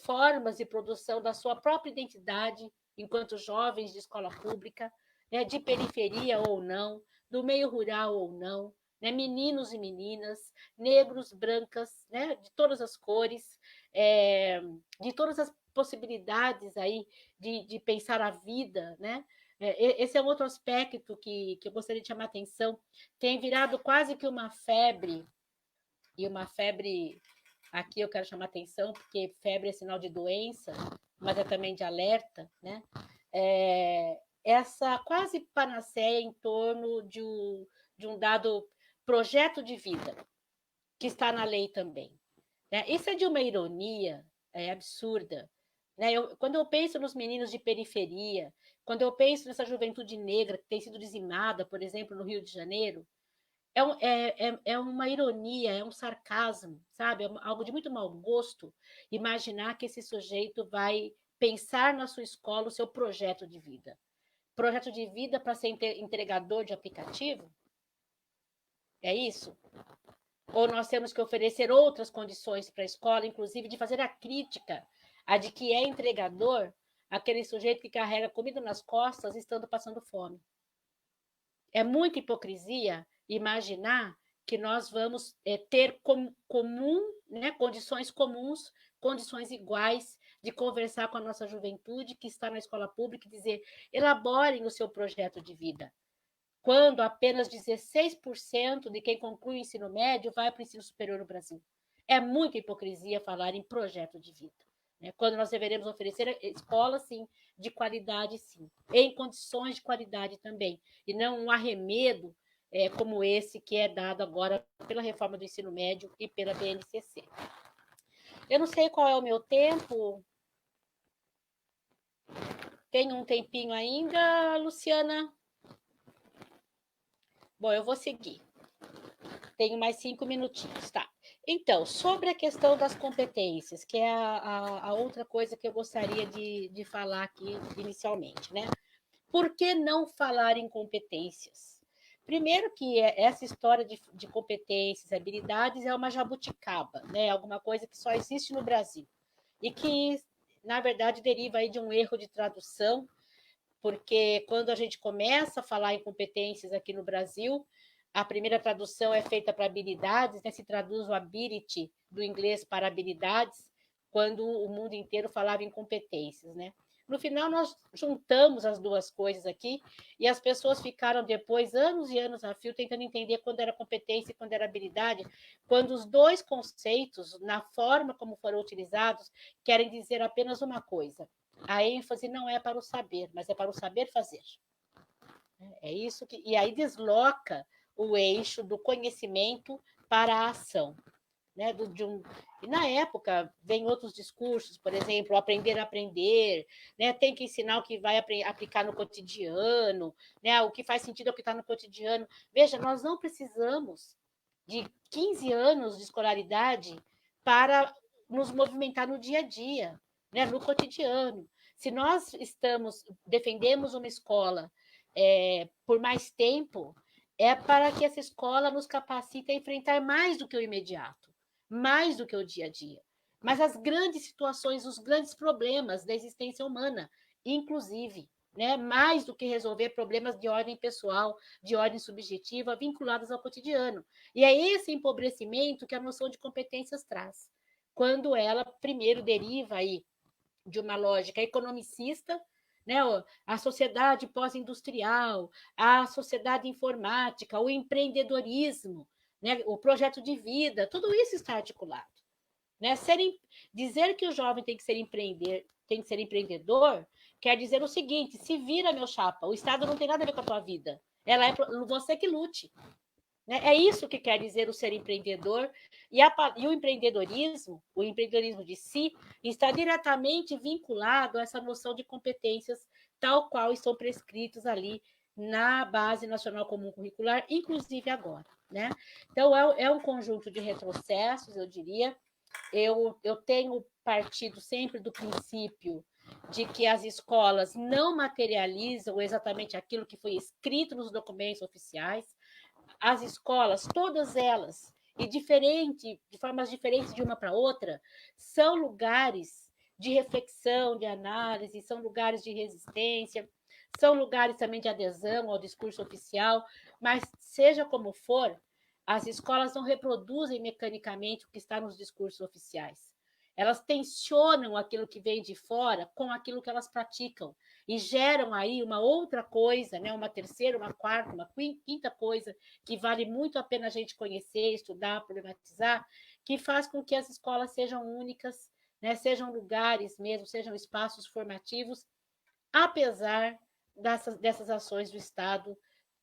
formas de produção da sua própria identidade enquanto jovens de escola pública, né? De periferia ou não, do meio rural ou não, né? Meninos e meninas, negros, brancas, né? De todas as cores, de todas as possibilidades aí de pensar a vida, né? Esse é um outro aspecto que eu gostaria de chamar a atenção. Tem virado quase que uma febre, e uma febre, aqui eu quero chamar a atenção, porque febre é sinal de doença, mas é também de alerta, né? Essa quase panaceia em torno de um dado projeto de vida, que está na lei também. Né? Isso é de uma ironia absurda. Né? Quando eu penso nos meninos de periferia, quando eu penso nessa juventude negra que tem sido dizimada, por exemplo, no Rio de Janeiro, é uma ironia, é um sarcasmo, sabe? É algo de muito mau gosto imaginar que esse sujeito vai pensar na sua escola o seu projeto de vida. Projeto de vida para ser entregador de aplicativo? É isso? Ou nós temos que oferecer outras condições para a escola, inclusive de fazer a crítica a de que é entregador aquele sujeito que carrega comida nas costas estando passando fome. É muita hipocrisia imaginar que nós vamos ter né, condições comuns, condições iguais de conversar com a nossa juventude que está na escola pública e dizer: elaborem o seu projeto de vida. Quando apenas 16% de quem conclui o ensino médio vai para o ensino superior no Brasil. É muita hipocrisia falar em projeto de vida. né? Quando nós deveremos oferecer escolas, sim, de qualidade, sim, em condições de qualidade também, e não um arremedo como esse que é dado agora pela reforma do ensino médio e pela BNCC. Eu não sei qual é o meu tempo. Tem um tempinho ainda, Luciana? Bom, eu vou seguir. Tenho mais 5 minutinhos, tá? Então, sobre a questão das competências, que é a outra coisa que eu gostaria de falar aqui inicialmente, né? Por que não falar em competências? Primeiro que essa história de competências, habilidades é uma jabuticaba, né? Alguma coisa que só existe no Brasil e que, na verdade, deriva aí de um erro de tradução, porque quando a gente começa a falar em competências aqui no Brasil, a primeira tradução é feita para habilidades, né? Se traduz o ability do inglês para habilidades, quando o mundo inteiro falava em competências, né? No final, nós juntamos as duas coisas aqui e as pessoas ficaram depois, anos e anos a fio, tentando entender quando era competência e quando era habilidade, quando os dois conceitos, na forma como foram utilizados, querem dizer apenas uma coisa. A ênfase não é para o saber, mas é para o saber fazer. É isso que. E aí desloca o eixo do conhecimento para a ação. Né? E na época, vem outros discursos, por exemplo, aprender a aprender, né? Tem que ensinar o que vai aplicar no cotidiano, né? O que faz sentido é o que está no cotidiano. Veja, nós não precisamos de 15 anos de escolaridade para nos movimentar no dia a dia, né? No cotidiano. Se nós defendemos uma escola por mais tempo, é para que essa escola nos capacite a enfrentar mais do que o imediato, mais do que o dia a dia. Mas as grandes situações, os grandes problemas da existência humana, inclusive, né? Mais do que resolver problemas de ordem pessoal, de ordem subjetiva, vinculados ao cotidiano. E é esse empobrecimento que a noção de competências traz, quando ela primeiro deriva aí de uma lógica economicista, né? A sociedade pós-industrial, a sociedade informática, o empreendedorismo, né? O projeto de vida, tudo isso está articulado. Né? Dizer que o jovem tem que ser empreendedor, quer dizer o seguinte: se vira, meu chapa, o Estado não tem nada a ver com a tua vida. Ela é você que lute. Né? É isso que quer dizer o ser empreendedor, e o empreendedorismo de si, está diretamente vinculado a essa noção de competências, tal qual estão prescritos ali na Base Nacional Comum Curricular, inclusive agora. Né? Então, é um conjunto de retrocessos, eu diria. Eu tenho partido sempre do princípio de que as escolas não materializam exatamente aquilo que foi escrito nos documentos oficiais. As escolas, todas elas, e de formas diferentes de uma para outra, são lugares de reflexão, de análise, são lugares de resistência, são lugares também de adesão ao discurso oficial, mas seja como for, as escolas não reproduzem mecanicamente o que está nos discursos oficiais. Elas tensionam aquilo que vem de fora com aquilo que elas praticam e geram aí uma outra coisa, né? Uma terceira, uma quarta, uma quinta coisa que vale muito a pena a gente conhecer, estudar, problematizar, que faz com que as escolas sejam únicas, né? Sejam lugares mesmo, sejam espaços formativos, apesar dessas ações do Estado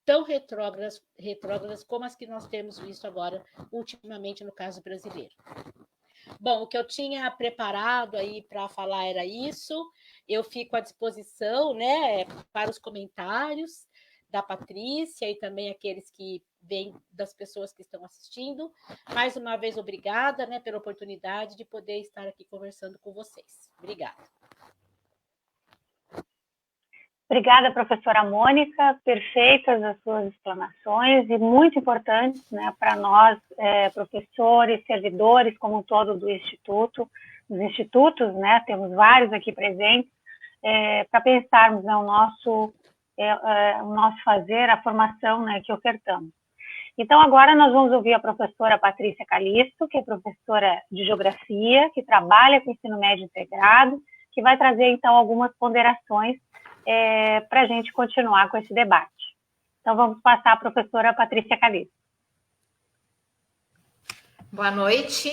tão retrógradas como as que nós temos visto agora, ultimamente, no caso brasileiro. Bom, o que eu tinha preparado aí para falar era isso. Eu fico à disposição, né, para os comentários da Patrícia e também aqueles que vêm das pessoas que estão assistindo. Mais uma vez, obrigada, né, pela oportunidade de poder estar aqui conversando com vocês. Obrigada. Obrigada, professora Mônica, perfeitas as suas explanações e muito importantes, né, para nós, professores, servidores como um todo do Instituto, dos institutos, né, temos vários aqui presentes, para pensarmos, né, o nosso fazer, a formação, né, que ofertamos. Então, agora nós vamos ouvir a professora Patrícia Calisto, que é professora de Geografia, que trabalha com ensino médio integrado, que vai trazer, então, algumas ponderações para a gente continuar com esse debate. Então, vamos passar a professora Patrícia Calisto. Boa noite,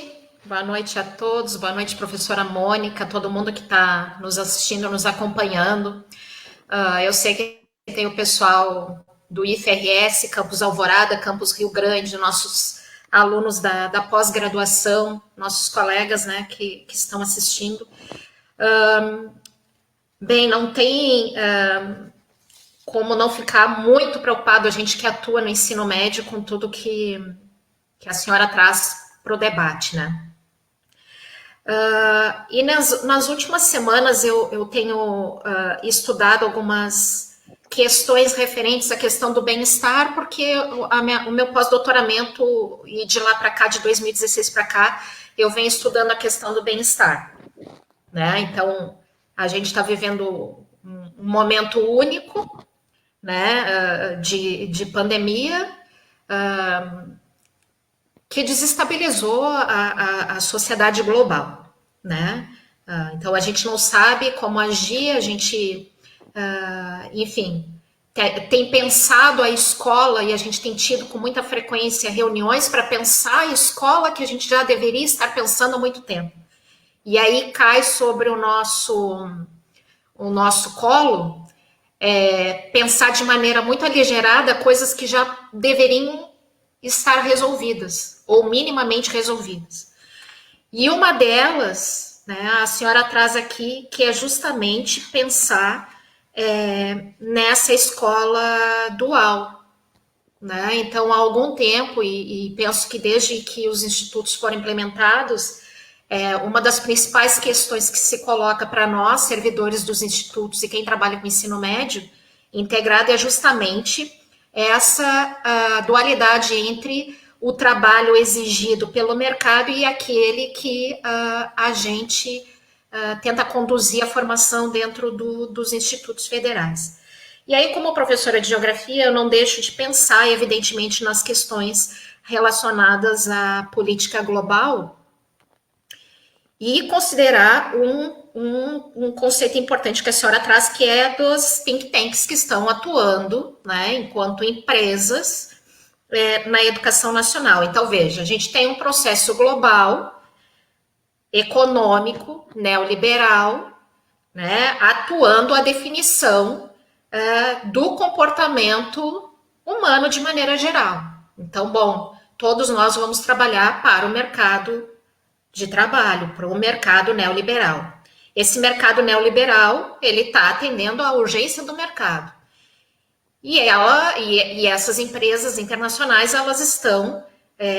Boa noite a todos, boa noite, professora Mônica, todo mundo que está nos assistindo, nos acompanhando. Eu sei que tem o pessoal do IFRS, Campus Alvorada, Campus Rio Grande, nossos alunos da pós-graduação, nossos colegas, né, que estão assistindo. Bem, não tem como não ficar muito preocupado, a gente que atua no ensino médio, com tudo que a senhora traz para o debate, né? E nas últimas semanas eu tenho estudado algumas questões referentes à questão do bem-estar, porque o meu pós-doutoramento, e de lá para cá, de 2016 para cá, eu venho estudando a questão do bem-estar, né? Então, a gente está vivendo um momento único, né, de pandemia, que desestabilizou a sociedade global, né? Então, a gente não sabe como agir, a gente, enfim, tem pensado a escola, e a gente tem tido com muita frequência reuniões para pensar a escola que a gente já deveria estar pensando há muito tempo. E aí cai sobre o nosso colo pensar de maneira muito aligerada coisas que já deveriam estar resolvidas, ou minimamente resolvidas. E uma delas, né, a senhora traz aqui, que é justamente pensar nessa escola dual, né? Então, há algum tempo, e penso que desde que os institutos foram implementados, uma das principais questões que se coloca para nós, servidores dos institutos e quem trabalha com ensino médio integrado, é justamente essa dualidade entre o trabalho exigido pelo mercado e aquele que a gente tenta conduzir a formação dentro dos institutos federais. E aí, como professora de geografia, eu não deixo de pensar, evidentemente, nas questões relacionadas à política global e considerar um conceito importante que a senhora traz, que é dos think tanks que estão atuando, né, enquanto empresas na educação nacional. Então, veja, a gente tem um processo global, econômico, neoliberal, né, atuando a definição do comportamento humano de maneira geral. Então, bom, todos nós vamos trabalhar para o mercado de trabalho, para o mercado neoliberal. Esse mercado neoliberal, ele está atendendo à urgência do mercado. E essas empresas internacionais, elas estão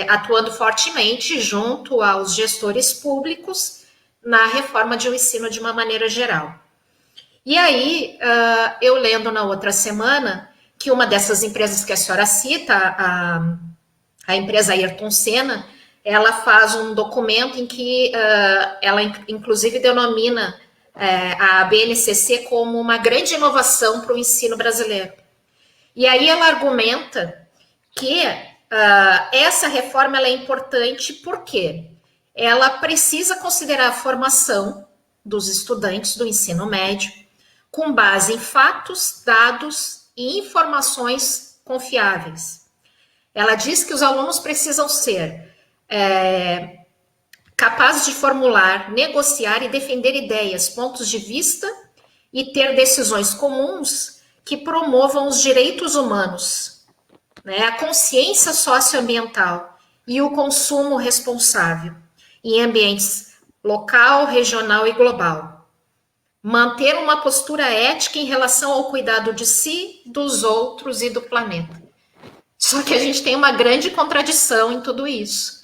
atuando fortemente junto aos gestores públicos na reforma de um ensino de uma maneira geral. E aí, eu lendo na outra semana que uma dessas empresas que a senhora cita, a empresa Ayrton Senna, ela faz um documento em que ela, inclusive, denomina a BNCC como uma grande inovação para o ensino brasileiro. E aí ela argumenta que essa reforma ela é importante porque ela precisa considerar a formação dos estudantes do ensino médio com base em fatos, dados e informações confiáveis. Ela diz que os alunos precisam ser capazes de formular, negociar e defender ideias, pontos de vista e ter decisões comuns que promovam os direitos humanos, né, a consciência socioambiental e o consumo responsável em ambientes local, regional e global. Manter uma postura ética em relação ao cuidado de si, dos outros e do planeta. Só que a gente tem uma grande contradição em tudo isso.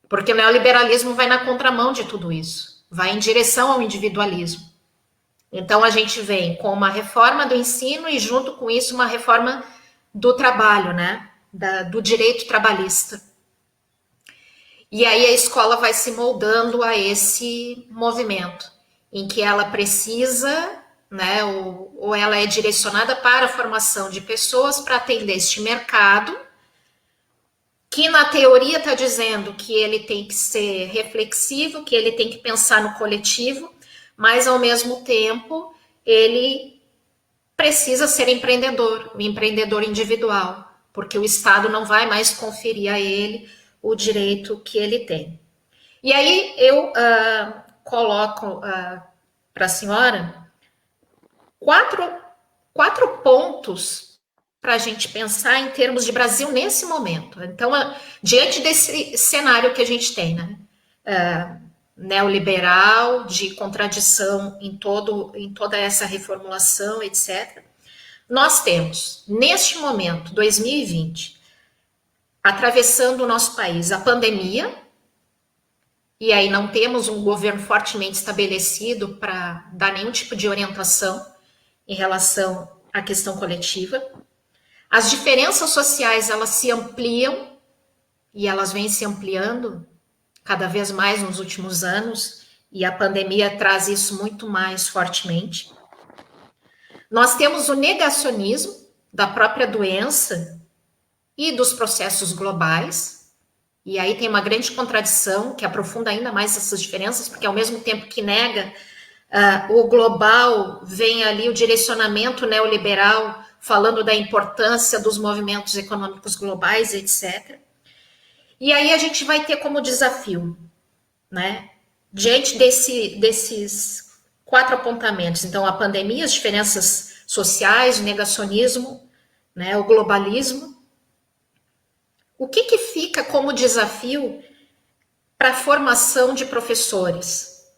Porque o neoliberalismo vai na contramão de tudo isso. Vai em direção ao individualismo. Então, a gente vem com uma reforma do ensino e, junto com isso, uma reforma do trabalho, né? Do direito trabalhista. E aí a escola vai se moldando a esse movimento, em que ela precisa, né, ou ela é direcionada para a formação de pessoas para atender este mercado, que na teoria está dizendo que ele tem que ser reflexivo, que ele tem que pensar no coletivo, mas ao mesmo tempo ele precisa ser empreendedor, um empreendedor individual, porque o Estado não vai mais conferir a ele o direito que ele tem. E aí eu coloco para a senhora quatro pontos para a gente pensar em termos de Brasil nesse momento. Então, diante desse cenário que a gente tem, né? Neoliberal, de contradição em toda essa reformulação, etc. Nós temos, neste momento, 2020, atravessando o nosso país a pandemia, e aí não temos um governo fortemente estabelecido para dar nenhum tipo de orientação em relação à questão coletiva. As diferenças sociais, elas se ampliam, e elas vêm se ampliando cada vez mais nos últimos anos, e a pandemia traz isso muito mais fortemente. Nós temos o negacionismo da própria doença e dos processos globais, e aí tem uma grande contradição que aprofunda ainda mais essas diferenças, porque ao mesmo tempo que nega o global, vem ali o direcionamento neoliberal falando da importância dos movimentos econômicos globais, etc. E aí a gente vai ter como desafio, né, diante desses 4 apontamentos, então a pandemia, as diferenças sociais, o negacionismo, né, o globalismo, o que fica como desafio para a formação de professores,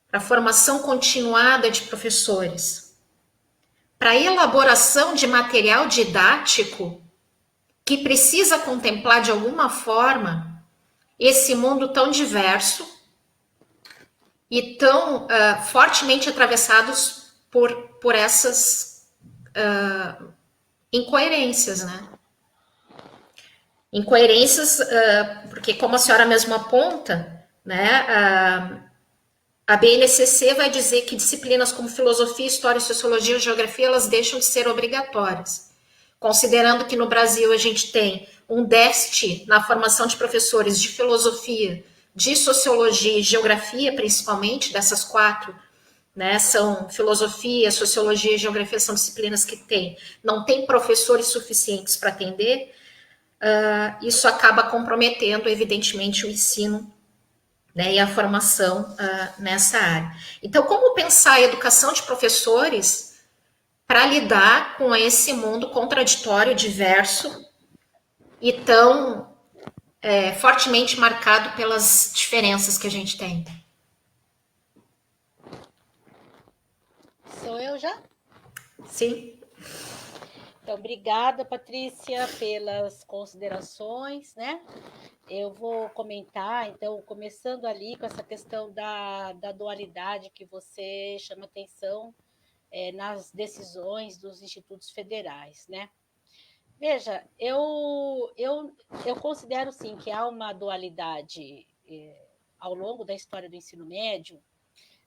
para a formação continuada de professores, para a elaboração de material didático que precisa contemplar de alguma forma esse mundo tão diverso e tão fortemente atravessados por essas incoerências, né? Incoerências, porque como a senhora mesmo aponta, né, a BNCC vai dizer que disciplinas como filosofia, história, sociologia e geografia, elas deixam de ser obrigatórias. Considerando que no Brasil a gente tem um déficit na formação de professores de filosofia, de sociologia e geografia, principalmente, dessas 4, né, são filosofia, sociologia e geografia, são disciplinas que não tem professores suficientes para atender, isso acaba comprometendo, evidentemente, o ensino, né, e a formação nessa área. Então, como pensar a educação de professores para lidar com esse mundo contraditório, diverso e tão fortemente marcado pelas diferenças que a gente tem? Sou eu já? Sim. Então, obrigada, Patrícia, pelas considerações, né? Eu vou comentar, então, começando ali com essa questão da dualidade que você chama atenção nas decisões dos institutos federais, né? Veja, eu considero, sim, que há uma dualidade ao longo da história do ensino médio,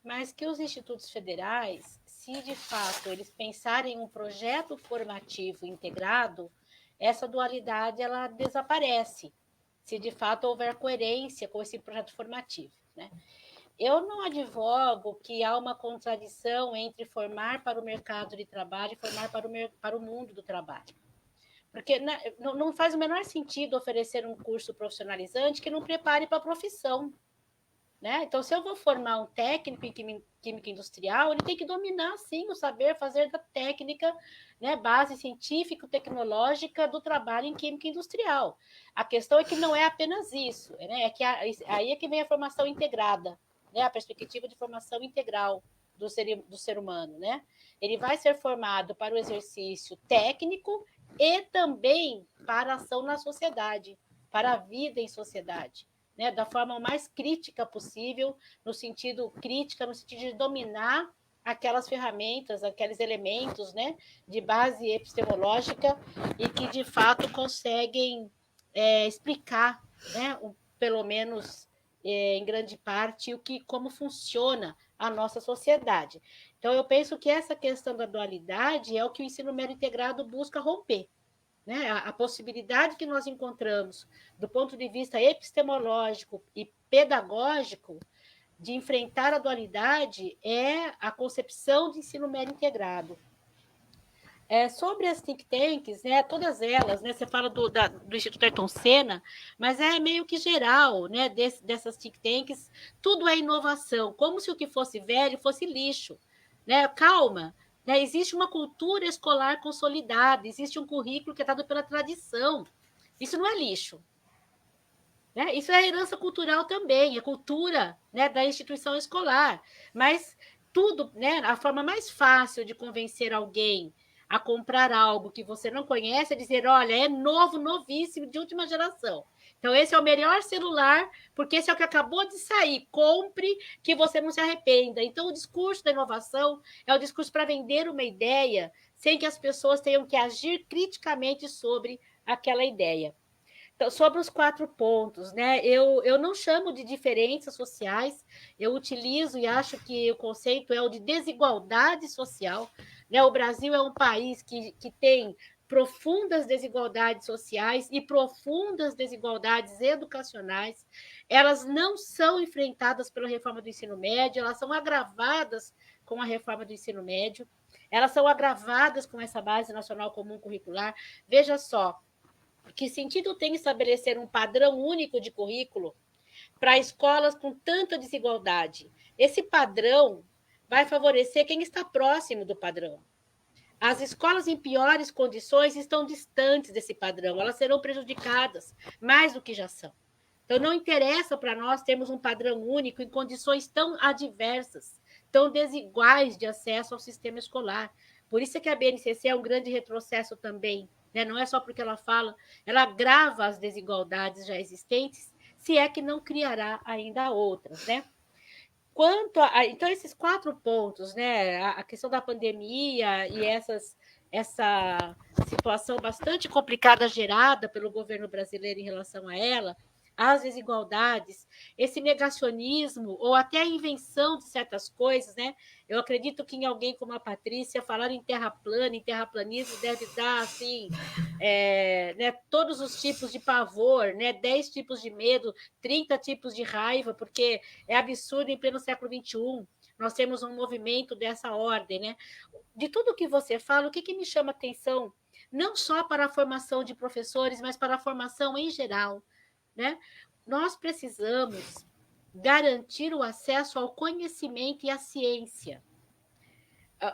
mas que os institutos federais, se de fato eles pensarem em um projeto formativo integrado, essa dualidade ela desaparece, se de fato houver coerência com esse projeto formativo, né? Eu não advogo que há uma contradição entre formar para o mercado de trabalho e formar para o mundo do trabalho. Porque não faz o menor sentido oferecer um curso profissionalizante que não prepare para a profissão, né? Então, se eu vou formar um técnico em química industrial, ele tem que dominar, sim, o saber fazer da técnica, né, base científico-tecnológica do trabalho em química industrial. A questão é que não é apenas isso, né? Aí é que vem a formação integrada, né? A perspectiva de formação integral do ser humano, né? Ele vai ser formado para o exercício técnico e também para a ação na sociedade, para a vida em sociedade, né, da forma mais crítica possível, no sentido de dominar aquelas ferramentas, aqueles elementos, né, de base epistemológica e que de fato conseguem explicar, né, pelo menos em grande parte, como funciona a nossa sociedade. Então, eu penso que essa questão da dualidade é o que o ensino médio integrado busca romper. Né? A possibilidade que nós encontramos, do ponto de vista epistemológico e pedagógico, de enfrentar a dualidade é a concepção de ensino médio integrado. Sobre as think tanks, né, todas elas, né, você fala do Instituto Ayrton Senna, mas é meio que geral, né, dessas think tanks, tudo é inovação, como se o que fosse velho fosse lixo. Né? Calma, né? Existe uma cultura escolar consolidada, existe um currículo que é dado pela tradição. Isso não é lixo. Né? Isso é herança cultural também, é cultura, né, da instituição escolar. Mas tudo, né, a forma mais fácil de convencer alguém a comprar algo que você não conhece é dizer, olha, é novo, novíssimo, de última geração. Então, esse é o melhor celular, porque esse é o que acabou de sair. Compre, que você não se arrependa. Então, o discurso da inovação é o discurso para vender uma ideia, sem que as pessoas tenham que agir criticamente sobre aquela ideia. Então, sobre os 4 pontos, né? Eu não chamo de diferenças sociais, eu utilizo e acho que o conceito é o de desigualdade social. Né? O Brasil é um país que tem profundas desigualdades sociais e profundas desigualdades educacionais. Elas não são enfrentadas pela reforma do ensino médio, elas são agravadas com a reforma do ensino médio, elas são agravadas com essa base nacional comum curricular. Veja só, que sentido tem estabelecer um padrão único de currículo para escolas com tanta desigualdade? Esse padrão vai favorecer quem está próximo do padrão. As escolas em piores condições estão distantes desse padrão, elas serão prejudicadas mais do que já são. Então, não interessa para nós termos um padrão único em condições tão adversas, tão desiguais de acesso ao sistema escolar. Por isso é que a BNCC é um grande retrocesso também. Né? Não é só porque ela fala, ela agrava as desigualdades já existentes, se é que não criará ainda outras. Né? Então, esses 4 pontos, né? A questão da pandemia e essa situação bastante complicada gerada pelo governo brasileiro em relação a ela, as desigualdades, esse negacionismo ou até a invenção de certas coisas, né? Eu acredito que em alguém como a Patrícia falar em terra plana, em terraplanismo deve dar assim, né, todos os tipos de pavor, né? 10 tipos de medo, 30 tipos de raiva, porque é absurdo em pleno século XXI. Nós temos um movimento dessa ordem, né? De tudo que você fala, o que me chama atenção, não só para a formação de professores, mas para a formação em geral, né? Nós precisamos garantir o acesso ao conhecimento e à ciência.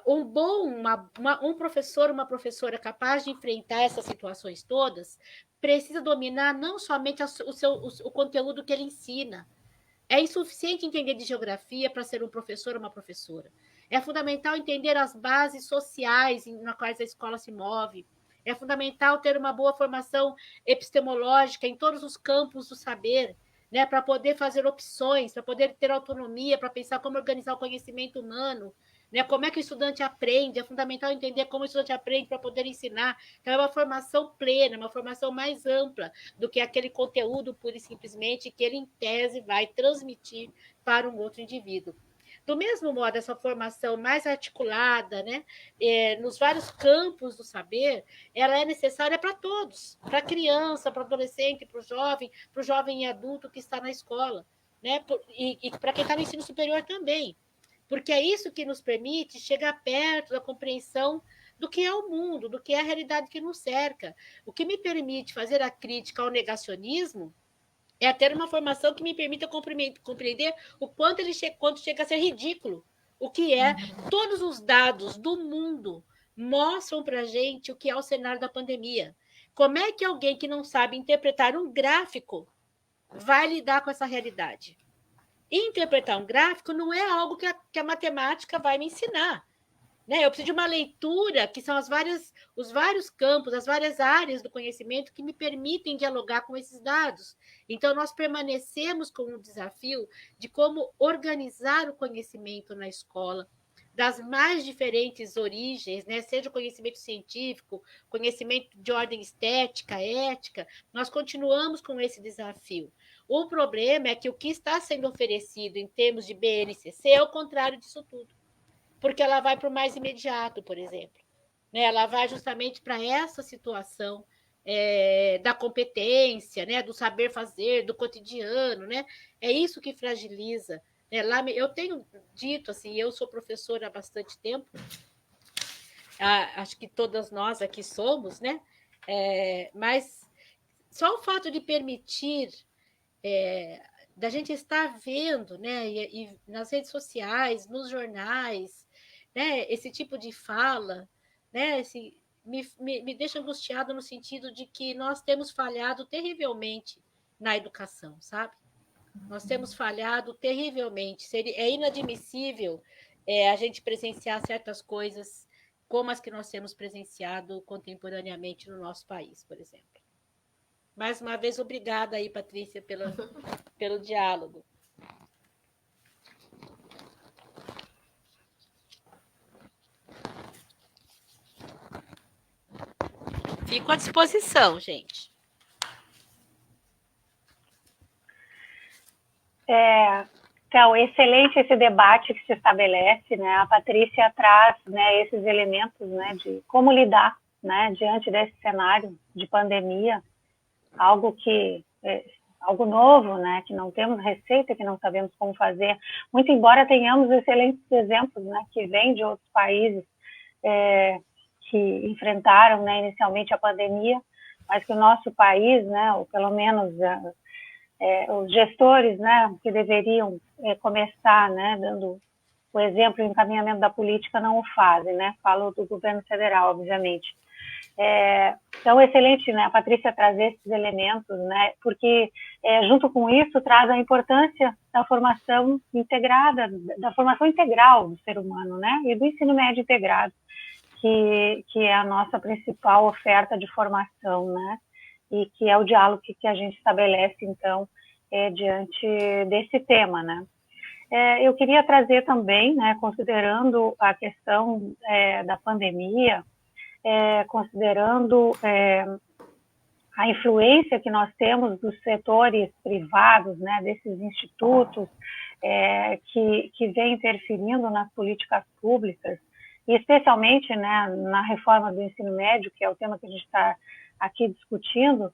Um professor, uma professora capaz de enfrentar essas situações todas, precisa dominar não somente o conteúdo que ele ensina. É insuficiente entender de geografia para ser um professor ou uma professora. É fundamental entender as bases sociais nas quais a escola se move. É fundamental ter uma boa formação epistemológica em todos os campos do saber, né, para poder fazer opções, para poder ter autonomia, para pensar como organizar o conhecimento humano, né, como é que o estudante aprende. É fundamental entender como o estudante aprende para poder ensinar. Então, é uma formação plena, uma formação mais ampla do que aquele conteúdo pura e simplesmente que ele, em tese, vai transmitir para um outro indivíduo. Do mesmo modo, essa formação mais articulada, né, nos vários campos do saber, ela é necessária para todos, para a criança, para o adolescente, para o jovem e adulto que está na escola, né, e para quem está no ensino superior também, porque é isso que nos permite chegar perto da compreensão do que é o mundo, do que é a realidade que nos cerca. O que me permite fazer a crítica ao negacionismo é ter uma formação que me permita compreender o quanto quanto chega a ser ridículo. O que é, todos os dados do mundo mostram para a gente o que é o cenário da pandemia. Como é que alguém que não sabe interpretar um gráfico vai lidar com essa realidade? Interpretar um gráfico não é algo que a matemática vai me ensinar. Né? Eu preciso de uma leitura, que são os vários campos, as várias áreas do conhecimento que me permitem dialogar com esses dados. Então, nós permanecemos com o desafio de como organizar o conhecimento na escola, das mais diferentes origens, né? Seja o conhecimento científico, conhecimento de ordem estética, ética, nós continuamos com esse desafio. O problema é que o que está sendo oferecido em termos de BNCC é o contrário disso tudo, porque ela vai para o mais imediato, por exemplo. Né? Ela vai justamente para essa situação da competência, né? Do saber fazer, do cotidiano. Né? É isso que fragiliza. Né? Eu tenho dito, assim, eu sou professora há bastante tempo, acho que todas nós aqui somos, né? Mas só o fato de permitir da gente estar vendo, né, e nas redes sociais, nos jornais, né, esse tipo de fala, né, me deixa angustiado no sentido de que nós temos falhado terrivelmente na educação, sabe? Nós temos falhado terrivelmente. É inadmissível a gente presenciar certas coisas como as que nós temos presenciado contemporaneamente no nosso país, por exemplo. Mais uma vez, obrigada aí, Patrícia, pelo diálogo. Fico à disposição, gente. Então, excelente esse debate que se estabelece, né? A Patrícia traz, né, esses elementos, né, de como lidar, né, diante desse cenário de pandemia, algo novo, né, que não temos receita, que não sabemos como fazer, muito embora tenhamos excelentes exemplos, né, que vêm de outros países que enfrentaram, né, inicialmente a pandemia, mas que o nosso país, né, ou pelo menos os gestores, né, que deveriam começar, né, dando o exemplo e o encaminhamento da política, não o fazem, né? Falo do governo federal, obviamente. Então, excelente, né, a Patrícia trazer esses elementos, né, porque junto com isso traz a importância da formação integrada, da formação integral do ser humano, né, e do ensino médio integrado, que é a nossa principal oferta de formação, né, e que é o diálogo que a gente estabelece, então, diante desse tema, né. Eu queria trazer também, né, considerando a questão da pandemia, considerando a influência que nós temos dos setores privados, né, desses institutos que vêm interferindo nas políticas públicas, e especialmente, né, na reforma do ensino médio, que é o tema que a gente está aqui discutindo,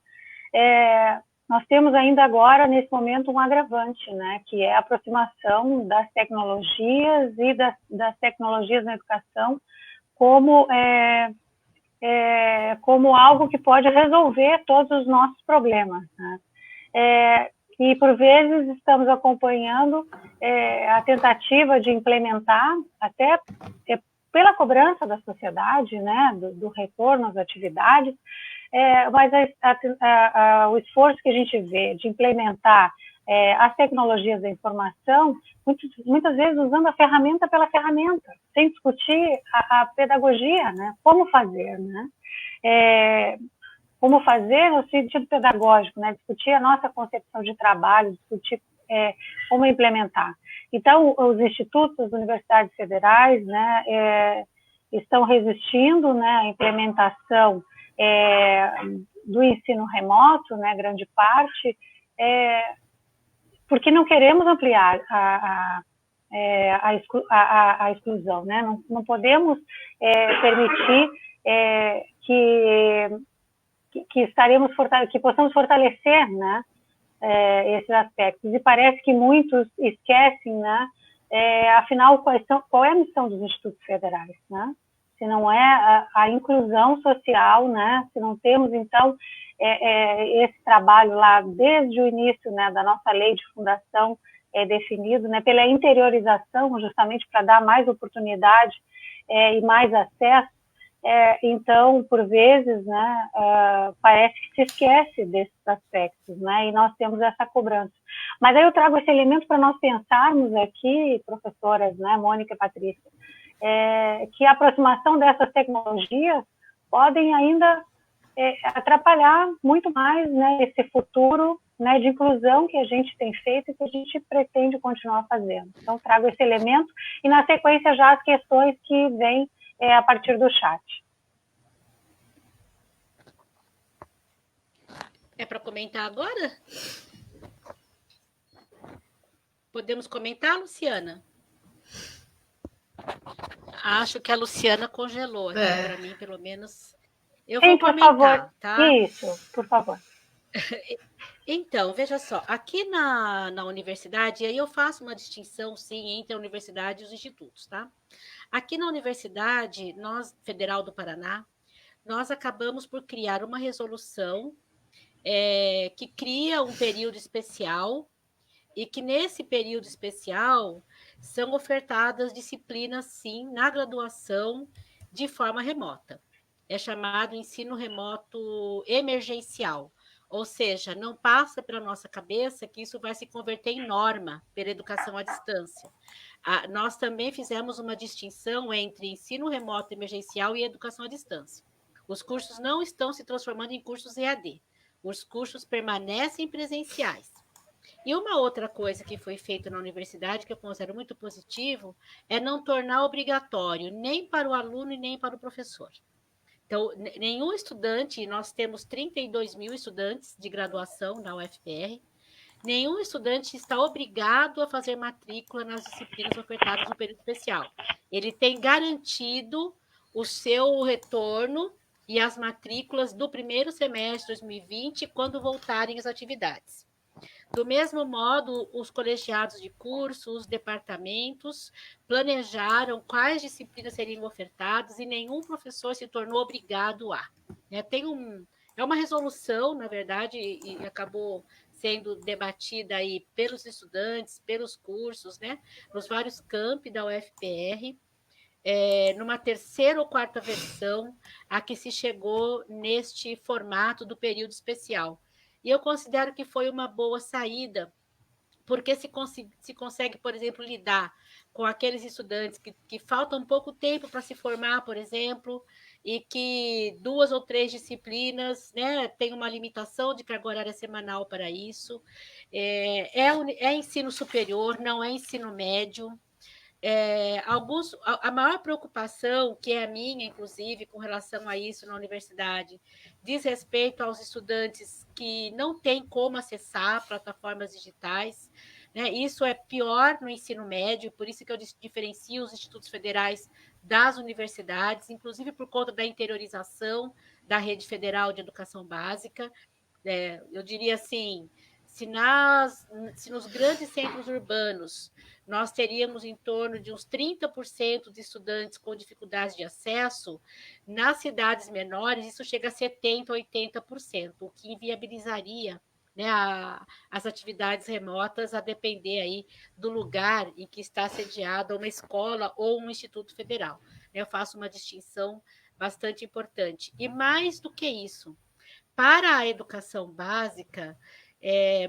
nós temos ainda agora, nesse momento, um agravante, né, que é a aproximação das tecnologias e das tecnologias na educação como algo que pode resolver todos os nossos problemas, né? E, por vezes, estamos acompanhando a tentativa de implementar, até pela cobrança da sociedade, né, do retorno às atividades, mas o esforço que a gente vê de implementar as tecnologias da informação, muitas vezes usando a ferramenta pela ferramenta, sem discutir a pedagogia, né? Como fazer, né? Como fazer no sentido pedagógico, né? Discutir a nossa concepção de trabalho, discutir como implementar. Então, os institutos, as universidades federais, né, estão resistindo, né, à implementação do ensino remoto, né, grande parte, porque não queremos ampliar a exclusão, né? Não podemos permitir que possamos fortalecer, né, esses aspectos. E parece que muitos esquecem, né, afinal, qual é a missão dos institutos federais, né? Se não é a inclusão social, né? Se não temos, então, esse trabalho lá desde o início, né, da nossa lei de fundação definido, né, pela interiorização, justamente para dar mais oportunidade e mais acesso. Então, por vezes, né, parece que se esquece desses aspectos, né, e nós temos essa cobrança. Mas aí eu trago esse elemento para nós pensarmos aqui, professoras, né, Mônica e Patrícia, que a aproximação dessas tecnologias podem ainda atrapalhar muito mais, né, esse futuro, né, de inclusão que a gente tem feito e que a gente pretende continuar fazendo. Então, trago esse elemento e, na sequência, já as questões que vêm a partir do chat. É para comentar agora? Podemos comentar, Luciana? Acho que a Luciana congelou aqui, para mim, pelo menos. Eu vou comentar, por favor. Tá? Isso, por favor. Então, veja só, aqui na universidade, aí eu faço uma distinção, sim, entre a universidade e os institutos, tá? Aqui na Universidade Federal do Paraná, nós acabamos por criar uma resolução que cria um período especial e que nesse período especial são ofertadas disciplinas, sim, na graduação de forma remota. É chamado ensino remoto emergencial, ou seja, não passa pela nossa cabeça que isso vai se converter em norma pela educação à distância. Nós também fizemos uma distinção entre ensino remoto emergencial e educação à distância. Os cursos não estão se transformando em cursos EAD. Os cursos permanecem presenciais. E uma outra coisa que foi feita na universidade, que eu considero muito positivo, é não tornar obrigatório nem para o aluno e nem para o professor. Então, nenhum estudante, nós temos 32 mil estudantes de graduação na UFPR, nenhum estudante está obrigado a fazer matrícula nas disciplinas ofertadas no período especial. Ele tem garantido o seu retorno e as matrículas do primeiro semestre de 2020, quando voltarem as atividades. Do mesmo modo, os colegiados de curso, os departamentos, planejaram quais disciplinas seriam ofertadas e nenhum professor se tornou obrigado a. É uma resolução, na verdade, e acabou sendo debatida aí pelos estudantes, pelos cursos, né, nos vários campi da UFPR, numa terceira ou quarta versão a que se chegou neste formato do período especial. E eu considero que foi uma boa saída, porque se consegue, por exemplo, lidar com aqueles estudantes que faltam pouco tempo para se formar, por exemplo, e que 2 ou 3 disciplinas, né, tem uma limitação de carga horária semanal para isso. É ensino superior, não é ensino médio. A maior preocupação, que é a minha, inclusive, com relação a isso na universidade, diz respeito aos estudantes que não têm como acessar plataformas digitais, né? Isso é pior no ensino médio, por isso que eu diferencio os institutos federais das universidades, inclusive por conta da interiorização da rede federal de educação básica. Eu diria assim, se nos grandes centros urbanos nós teríamos em torno de uns 30% de estudantes com dificuldades de acesso, nas cidades menores isso chega a 70%, 80%, o que inviabilizaria, né, as atividades remotas, a depender aí do lugar em que está sediada uma escola ou um instituto federal. Eu faço uma distinção bastante importante. E mais do que isso, para a educação básica,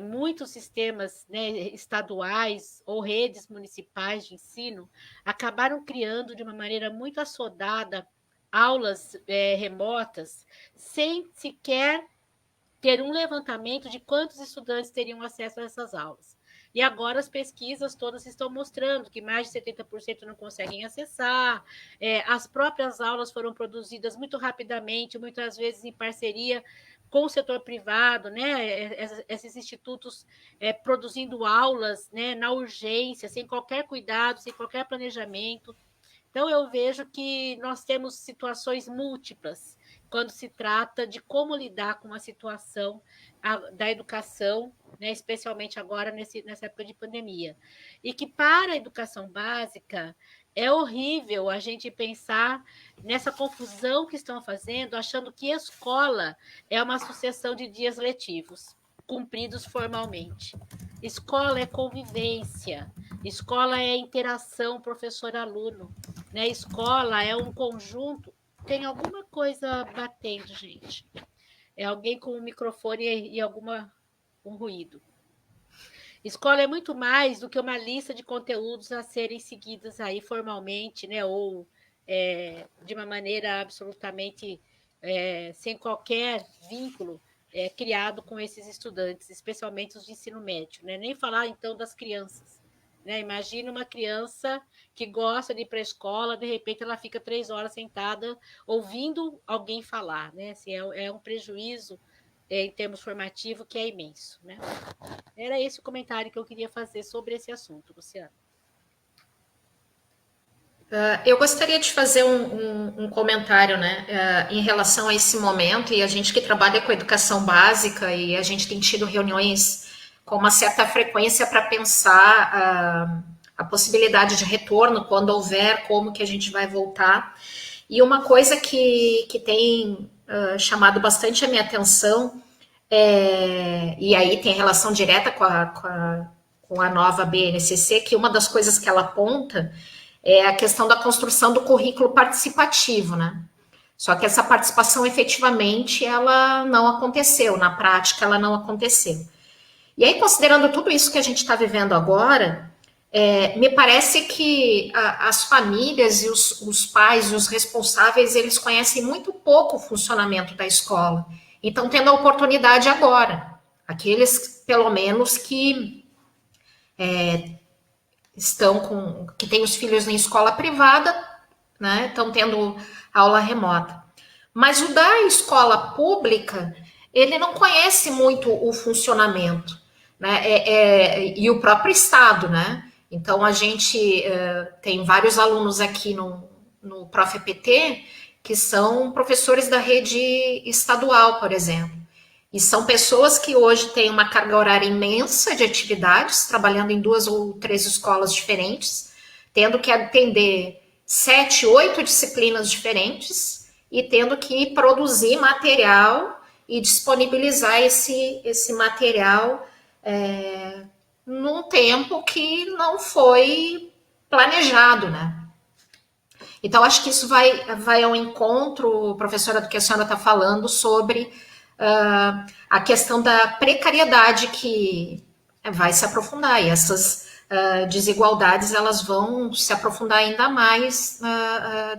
muitos sistemas, né, estaduais ou redes municipais de ensino acabaram criando de uma maneira muito assodada aulas remotas, sem sequer ter um levantamento de quantos estudantes teriam acesso a essas aulas. E agora as pesquisas todas estão mostrando que mais de 70% não conseguem acessar, as próprias aulas foram produzidas muito rapidamente, muitas vezes em parceria com o setor privado, né? Esses institutos produzindo aulas, né, na urgência, sem qualquer cuidado, sem qualquer planejamento. Então, eu vejo que nós temos situações múltiplas quando se trata de como lidar com a situação da educação, né, especialmente agora nessa época de pandemia. E que para a educação básica é horrível a gente pensar nessa confusão que estão fazendo, achando que escola é uma sucessão de dias letivos, cumpridos formalmente. Escola é convivência, escola é interação professor-aluno, né? Escola é um conjunto. Tem alguma coisa batendo, gente. É alguém com um microfone e um ruído. Escola é muito mais do que uma lista de conteúdos a serem seguidas aí formalmente, né? Ou de uma maneira absolutamente sem qualquer vínculo criado com esses estudantes, especialmente os de ensino médio, né? Nem falar, então, das crianças. Né? Imagina uma criança que gosta de ir para a escola, de repente ela fica 3 horas sentada ouvindo alguém falar, né? Assim, é um prejuízo em termos formativos que é imenso, né? Era esse o comentário que eu queria fazer sobre esse assunto, Luciana. Eu gostaria de fazer um comentário, né, em relação a esse momento, e a gente que trabalha com educação básica, e a gente tem tido reuniões com uma certa frequência para pensar a possibilidade de retorno, quando houver, como que a gente vai voltar. E uma coisa que tem chamado bastante a minha atenção, e aí tem relação direta com a nova BNCC, que uma das coisas que ela aponta é a questão da construção do currículo participativo, né? Só que essa participação, efetivamente, ela não aconteceu, na prática ela não aconteceu. E aí, considerando tudo isso que a gente está vivendo agora, me parece que as famílias e os pais e os responsáveis, eles conhecem muito pouco o funcionamento da escola. Então, tendo a oportunidade agora, aqueles, pelo menos, que que têm os filhos em escola privada, né, estão tendo aula remota. Mas o da escola pública, ele não conhece muito o funcionamento, né, e o próprio Estado, né? Então, a gente tem vários alunos aqui no ProfEPT que são professores da rede estadual, por exemplo. E são pessoas que hoje têm uma carga horária imensa de atividades, trabalhando em 2 ou 3 escolas diferentes, tendo que atender 7, 8 disciplinas diferentes e tendo que produzir material e disponibilizar esse material num tempo que não foi planejado, né? Então, acho que isso vai ao encontro, professora, do que a senhora está falando sobre a questão da precariedade que vai se aprofundar, e essas desigualdades elas vão se aprofundar ainda mais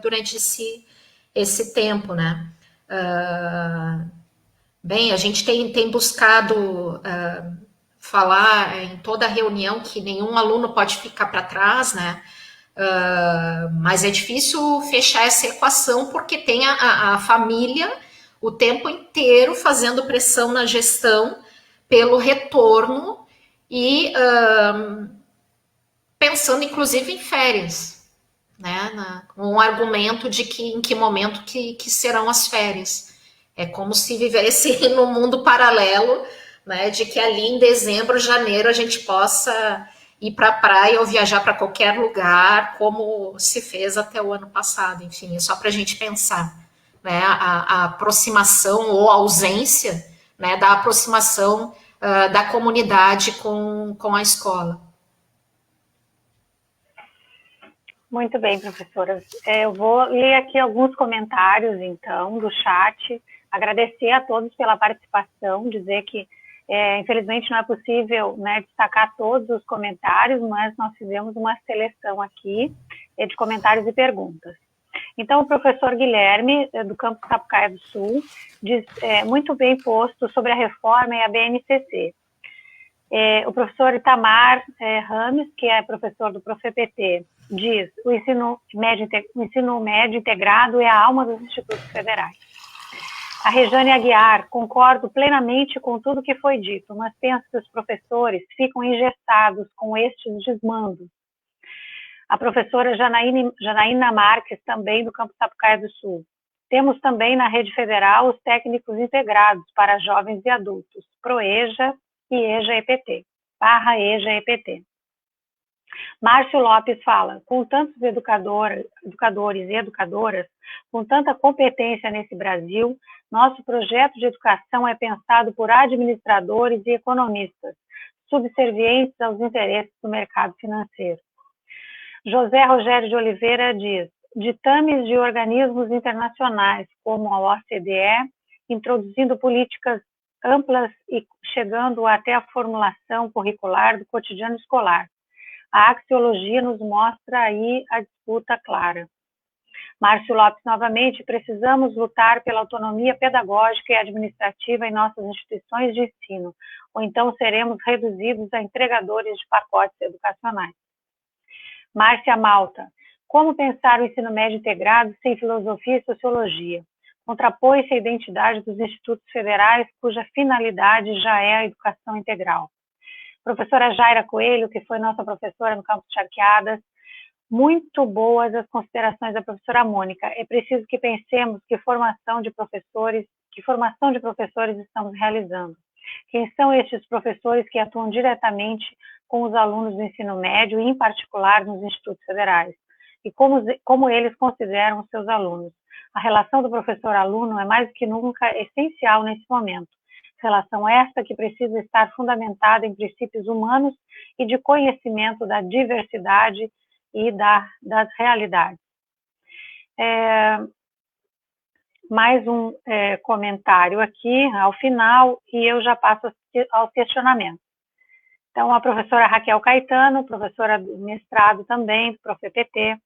durante esse tempo, né? Bem, a gente tem buscado falar em toda reunião que nenhum aluno pode ficar para trás, né? Mas é difícil fechar essa equação porque tem a família o tempo inteiro fazendo pressão na gestão pelo retorno e pensando inclusive em férias, né? Com um argumento de que em que momento que serão as férias. É como se vivesse num mundo paralelo, né? De que ali em dezembro, janeiro a gente possa ir para a praia ou viajar para qualquer lugar, como se fez até o ano passado. Enfim, é só para a gente pensar, né, a aproximação ou a ausência, né, da aproximação da comunidade com a escola. Muito bem, professoras. Eu vou ler aqui alguns comentários, então, do chat. Agradecer a todos pela participação, dizer que infelizmente não é possível, né, destacar todos os comentários, mas nós fizemos uma seleção aqui de comentários e perguntas. Então, o professor Guilherme, do campus Sapucaia do Sul, diz muito bem posto sobre a reforma e a BNCC. O professor Itamar Rames, que é professor do ProfEPT, diz: o ensino médio integrado é a alma dos institutos federais. A Rejane Aguiar: concordo plenamente com tudo que foi dito, mas penso que os professores ficam engessados com estes desmandos. A professora Janaína Marques, também do campus Sapucaia do Sul: temos também na rede federal os técnicos integrados para jovens e adultos, ProEja e EJA-EPT, /EJA-EPT. Márcio Lopes fala: com tantos educadores e educadoras, com tanta competência nesse Brasil, nosso projeto de educação é pensado por administradores e economistas, subservientes aos interesses do mercado financeiro. José Rogério de Oliveira diz: ditames de organismos internacionais, como a OCDE, introduzindo políticas amplas e chegando até a formulação curricular do cotidiano escolar. A axiologia nos mostra aí a disputa clara. Márcio Lopes, novamente: precisamos lutar pela autonomia pedagógica e administrativa em nossas instituições de ensino, ou então seremos reduzidos a entregadores de pacotes educacionais. Márcia Malta: como pensar o ensino médio integrado sem filosofia e sociologia? Contrapõe-se a identidade dos institutos federais, cuja finalidade já é a educação integral. Professora Jaira Coelho, que foi nossa professora no campus Charqueadas: muito boas as considerações da professora Mônica. É preciso que pensemos que formação de professores estamos realizando. Quem são estes professores que atuam diretamente com os alunos do ensino médio, e em particular nos institutos federais, e como eles consideram os seus alunos. A relação do professor-aluno é mais do que nunca essencial nesse momento. Relação esta que precisa estar fundamentada em princípios humanos e de conhecimento da diversidade e das realidades. Mais um comentário aqui ao final e eu já passo ao questionamento. Então, a professora Raquel Caetano, professora do mestrado também, do ProfEPT,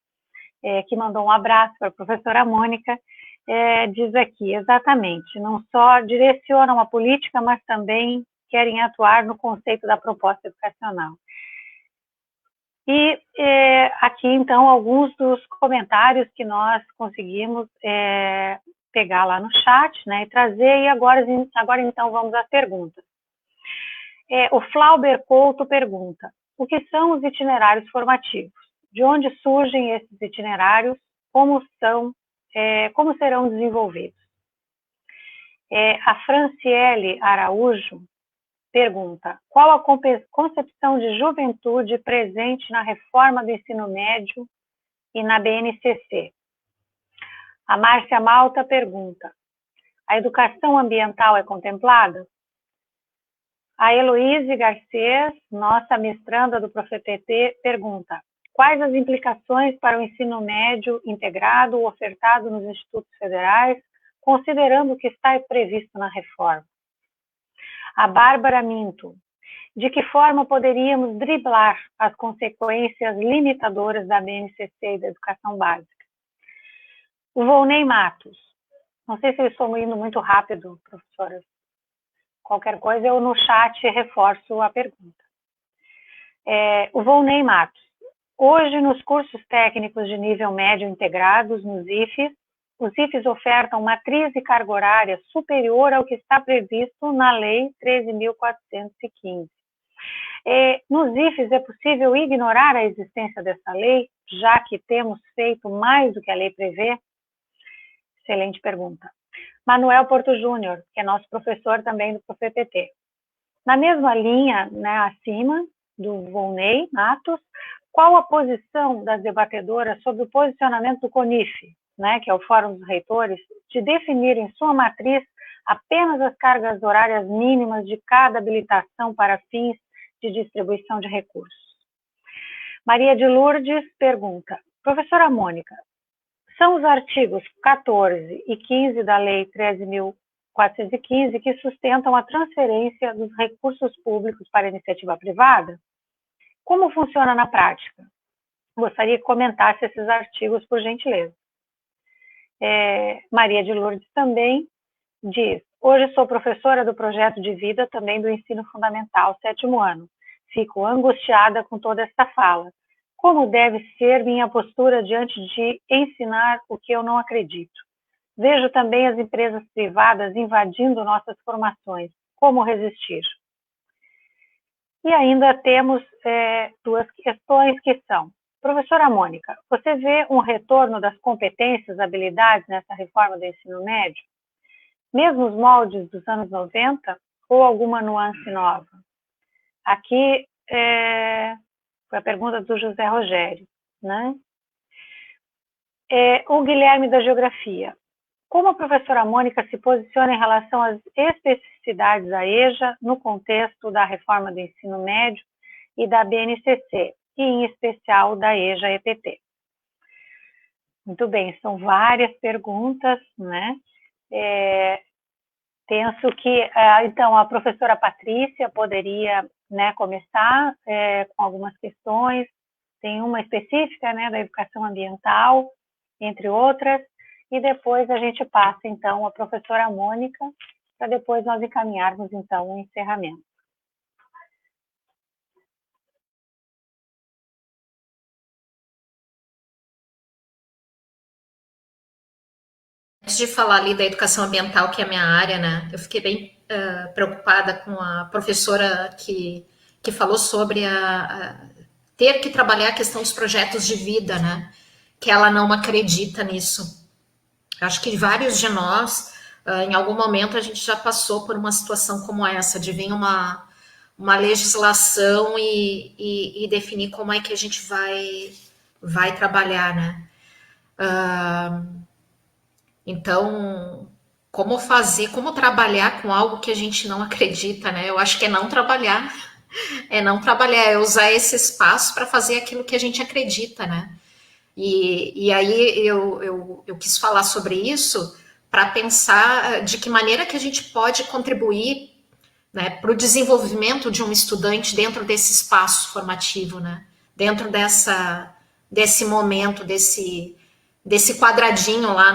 que mandou um abraço para a professora Mônica, diz aqui, exatamente, não só direcionam a política, mas também querem atuar no conceito da proposta educacional. E aqui, então, alguns dos comentários que nós conseguimos pegar lá no chat, né, e trazer, e agora então, vamos às perguntas. O Flauber Couto pergunta, o que são os itinerários formativos? De onde surgem esses itinerários? Como serão desenvolvidos? A Franciele Araújo pergunta, qual a concepção de juventude presente na reforma do ensino médio e na BNCC? A Márcia Malta pergunta, a educação ambiental é contemplada? A Heloíse Garcês, nossa mestranda do ProfEPT, pergunta, quais as implicações para o ensino médio integrado ofertado nos institutos federais, considerando o que está previsto na reforma? A Bárbara Minto, de que forma poderíamos driblar as consequências limitadoras da BNCC e da educação básica? O Volney Matos, não sei se eu estou indo muito rápido, professora. Qualquer coisa eu no chat reforço a pergunta. O Volney Matos, hoje nos cursos técnicos de nível médio integrados, nos IFES, os IFES ofertam matriz e carga horária superior ao que está previsto na Lei 13.415. Nos IFES é possível ignorar a existência dessa lei, já que temos feito mais do que a lei prevê? Excelente pergunta. Manuel Porto Júnior, que é nosso professor também do ProfEPT. Na mesma linha, né, acima do Volney Matos, qual a posição das debatedoras sobre o posicionamento do CONIF, né, que é o Fórum dos Reitores, de definir em sua matriz apenas as cargas horárias mínimas de cada habilitação para fins de distribuição de recursos? Maria de Lourdes pergunta, professora Mônica, são os artigos 14 e 15 da Lei 13.415 que sustentam a transferência dos recursos públicos para a iniciativa privada? Como funciona na prática? Gostaria que comentasse esses artigos, por gentileza. Maria de Lourdes também diz, hoje sou professora do projeto de vida também do ensino fundamental, 7º ano. Fico angustiada com toda esta fala. Como deve ser minha postura diante de ensinar o que eu não acredito? Vejo também as empresas privadas invadindo nossas formações. Como resistir? E ainda temos duas questões que são, professora Mônica, você vê um retorno das competências, habilidades nessa reforma do ensino médio? Mesmo os moldes dos anos 90 ou alguma nuance nova? Aqui foi a pergunta do José Rogério, né? O Guilherme da Geografia. Como a professora Mônica se posiciona em relação às especificidades da EJA no contexto da reforma do ensino médio e da BNCC, e em especial da EJA-EPT? Muito bem, são várias perguntas, né? Penso que, então, a professora Patrícia poderia, né, começar com algumas questões, tem uma específica, né, da educação ambiental, entre outras, e depois a gente passa, então, a professora Mônica, para depois nós encaminharmos, então, o encerramento. Antes de falar ali da educação ambiental, que é a minha área, né, eu fiquei bem preocupada com a professora que falou sobre ter que trabalhar a questão dos projetos de vida, né, que ela não acredita nisso. Eu acho que vários de nós, em algum momento, a gente já passou por uma situação como essa, de vir uma legislação e definir como é que a gente vai trabalhar, né? Então, como trabalhar com algo que a gente não acredita, né? Eu acho que é não trabalhar, é usar esse espaço para fazer aquilo que a gente acredita, né? E aí eu quis falar sobre isso para pensar de que maneira que a gente pode contribuir, né, para o desenvolvimento de um estudante dentro desse espaço formativo, né? Dentro desse momento, desse quadradinho lá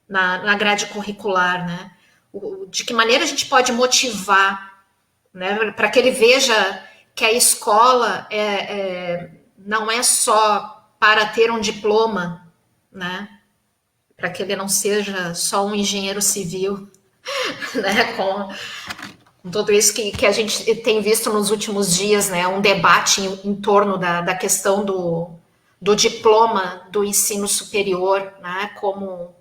na grade curricular, né? De que maneira a gente pode motivar, né, para que ele veja que a escola não é só para ter um diploma, né? Para que ele não seja só um engenheiro civil, né? Com tudo isso que a gente tem visto nos últimos dias, né? Um debate em torno da questão do diploma do ensino superior, né? Como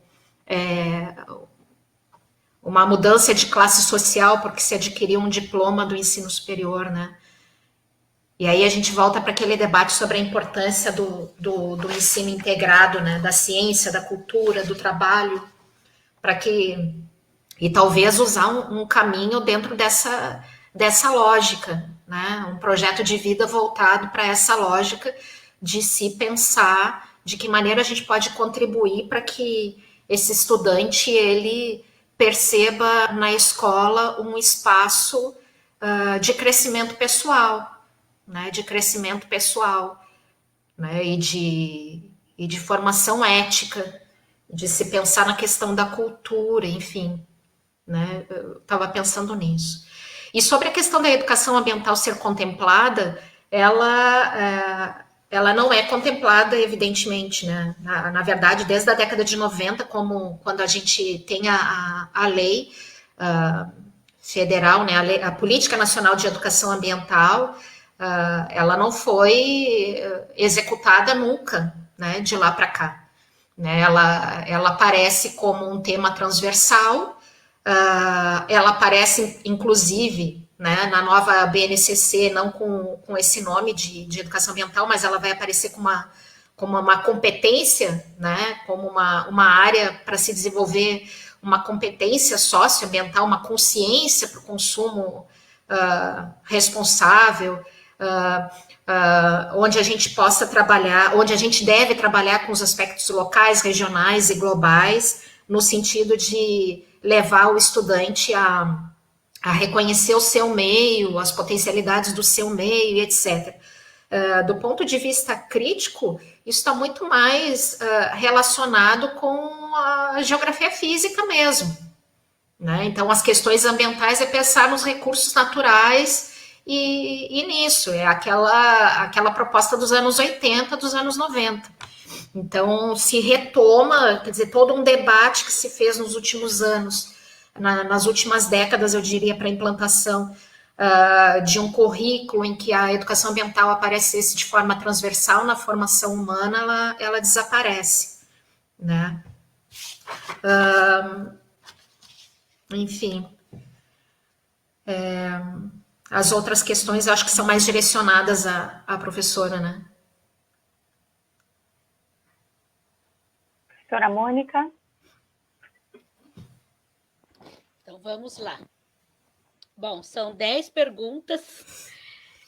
uma mudança de classe social, porque se adquiriu um diploma do ensino superior, né? E aí a gente volta para aquele debate sobre a importância do ensino integrado, né? Da ciência, da cultura, do trabalho, para que... E talvez usar um caminho dentro dessa lógica, né? Um projeto de vida voltado para essa lógica de se pensar de que maneira a gente pode contribuir para que esse estudante, ele perceba na escola um espaço de crescimento pessoal, né? De crescimento pessoal, né? E de formação ética, de se pensar na questão da cultura, enfim, né? Eu estava pensando nisso. E sobre a questão da educação ambiental ser contemplada, ela não é contemplada, evidentemente, né? Na verdade, desde a década de 90, como quando a gente tem a lei federal, né? A Política Nacional de Educação Ambiental, ela não foi executada nunca, né? De lá para cá. Né? Ela aparece como um tema transversal. Ela aparece, inclusive, né, na nova BNCC, não com esse nome de educação ambiental, mas ela vai aparecer como uma competência, né, como uma área para se desenvolver uma competência socioambiental, uma consciência para o consumo responsável, onde a gente possa trabalhar, onde a gente deve trabalhar com os aspectos locais, regionais e globais, no sentido de levar o estudante a reconhecer o seu meio, as potencialidades do seu meio, etc. Do ponto de vista crítico, isso está muito mais relacionado com a geografia física mesmo, né? Então, as questões ambientais é pensar nos recursos naturais e nisso, é aquela proposta dos anos 80, dos anos 90. Então, se retoma, quer dizer, todo um debate que se fez nos últimos anos, nas últimas décadas, eu diria, para a implantação de um currículo em que a educação ambiental aparecesse de forma transversal na formação humana, ela desaparece, né? Enfim, as outras questões eu acho que são mais direcionadas à professora, né? Professora Mônica? Então, vamos lá. Bom, são 10 perguntas,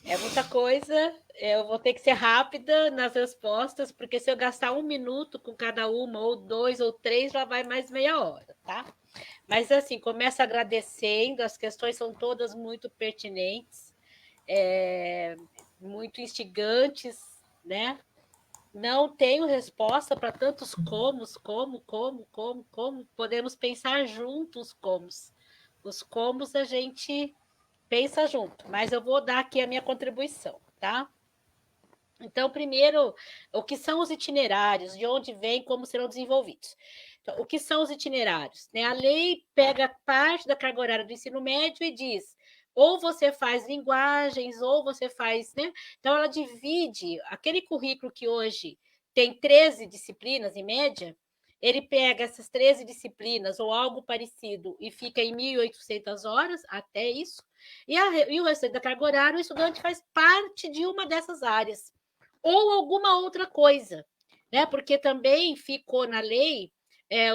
é muita coisa, eu vou ter que ser rápida nas respostas, porque se eu gastar 1 minuto com cada uma, ou 2 ou 3, já vai mais meia hora, tá? Mas, assim, começo agradecendo, as questões são todas muito pertinentes, muito instigantes, né? Não tenho resposta para tantos como, podemos pensar juntos comos. Os comos a gente pensa junto, mas eu vou dar aqui a minha contribuição, tá? Então, primeiro, o que são os itinerários, de onde vêm, como serão desenvolvidos. Então, o que são os itinerários? Né? A lei pega parte da carga horária do ensino médio e diz, ou você faz linguagens, ou você faz... Né? Então, ela divide aquele currículo que hoje tem 13 disciplinas, em média, ele pega essas 13 disciplinas ou algo parecido e fica em 1.800 horas, até isso, e o restante da carga horária, o estudante faz parte de uma dessas áreas, ou alguma outra coisa, né? Porque também ficou na lei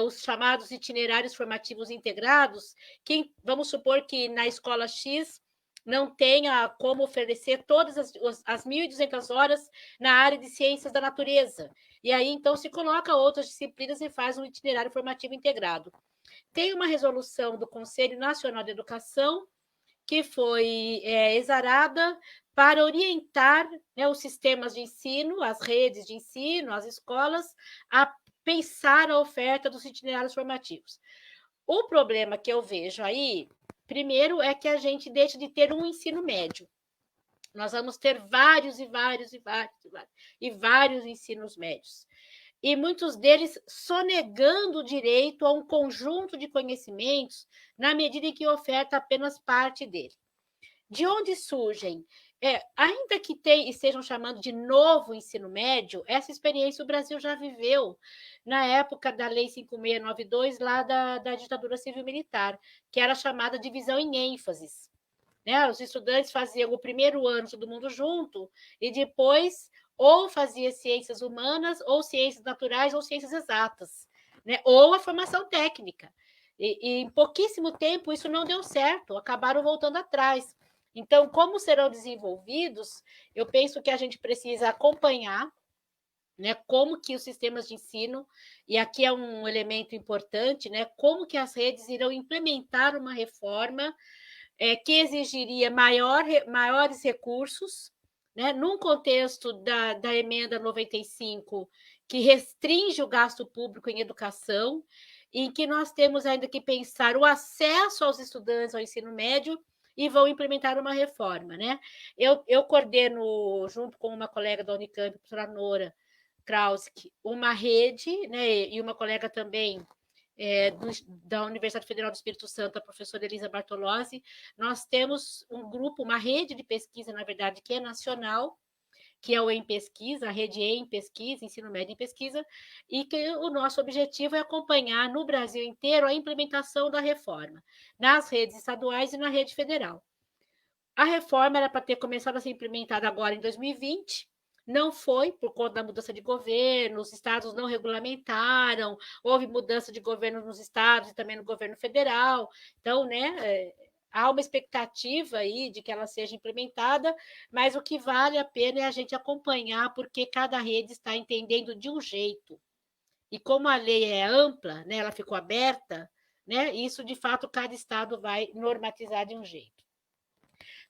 os chamados itinerários formativos integrados, que vamos supor que na escola X não tenha como oferecer todas as 1.200 horas na área de ciências da natureza. E aí, então, se coloca outras disciplinas e faz um itinerário formativo integrado. Tem uma resolução do Conselho Nacional de Educação que foi exarada para orientar, né, os sistemas de ensino, as redes de ensino, as escolas, a pensar a oferta dos itinerários formativos. O problema que eu vejo aí, primeiro, é que a gente deixa de ter um ensino médio. Nós vamos ter vários ensinos médios. E muitos deles sonegando o direito a um conjunto de conhecimentos na medida em que oferta apenas parte dele. De onde surgem? Ainda que estejam chamando de novo ensino médio, essa experiência o Brasil já viveu na época da Lei 5692, lá da ditadura civil-militar, que era chamada divisão em ênfases. Né? Os estudantes faziam o primeiro ano todo mundo junto e depois ou fazia ciências humanas, ou ciências naturais, ou ciências exatas, né? Ou a formação técnica. E em pouquíssimo tempo isso não deu certo, acabaram voltando atrás. Então, como serão desenvolvidos, eu penso que a gente precisa acompanhar, né, como que os sistemas de ensino, e aqui é um elemento importante, né, como que as redes irão implementar uma reforma que exigiria maiores recursos, né, num contexto da emenda 95, que restringe o gasto público em educação, em que nós temos ainda que pensar o acesso aos estudantes ao ensino médio e vão implementar uma reforma. Né? Eu coordeno, junto com uma colega da Unicamp, a professora Nora Krauski, uma rede, né, e uma colega também da Universidade Federal do Espírito Santo, a professora Elisa Bartolozzi. Nós temos um grupo, uma rede de pesquisa, na verdade, que é nacional, que é o Em Pesquisa, a rede Em Pesquisa, Ensino Médio em Pesquisa, e que o nosso objetivo é acompanhar no Brasil inteiro a implementação da reforma, nas redes estaduais e na rede federal. A reforma era para ter começado a ser implementada agora em 2020, não foi, por conta da mudança de governo, os estados não regulamentaram, houve mudança de governo nos estados e também no governo federal. Então, né, há uma expectativa aí de que ela seja implementada, mas o que vale a pena é a gente acompanhar, porque cada rede está entendendo de um jeito. E como a lei é ampla, né, ela ficou aberta, né, isso, de fato, cada estado vai normatizar de um jeito.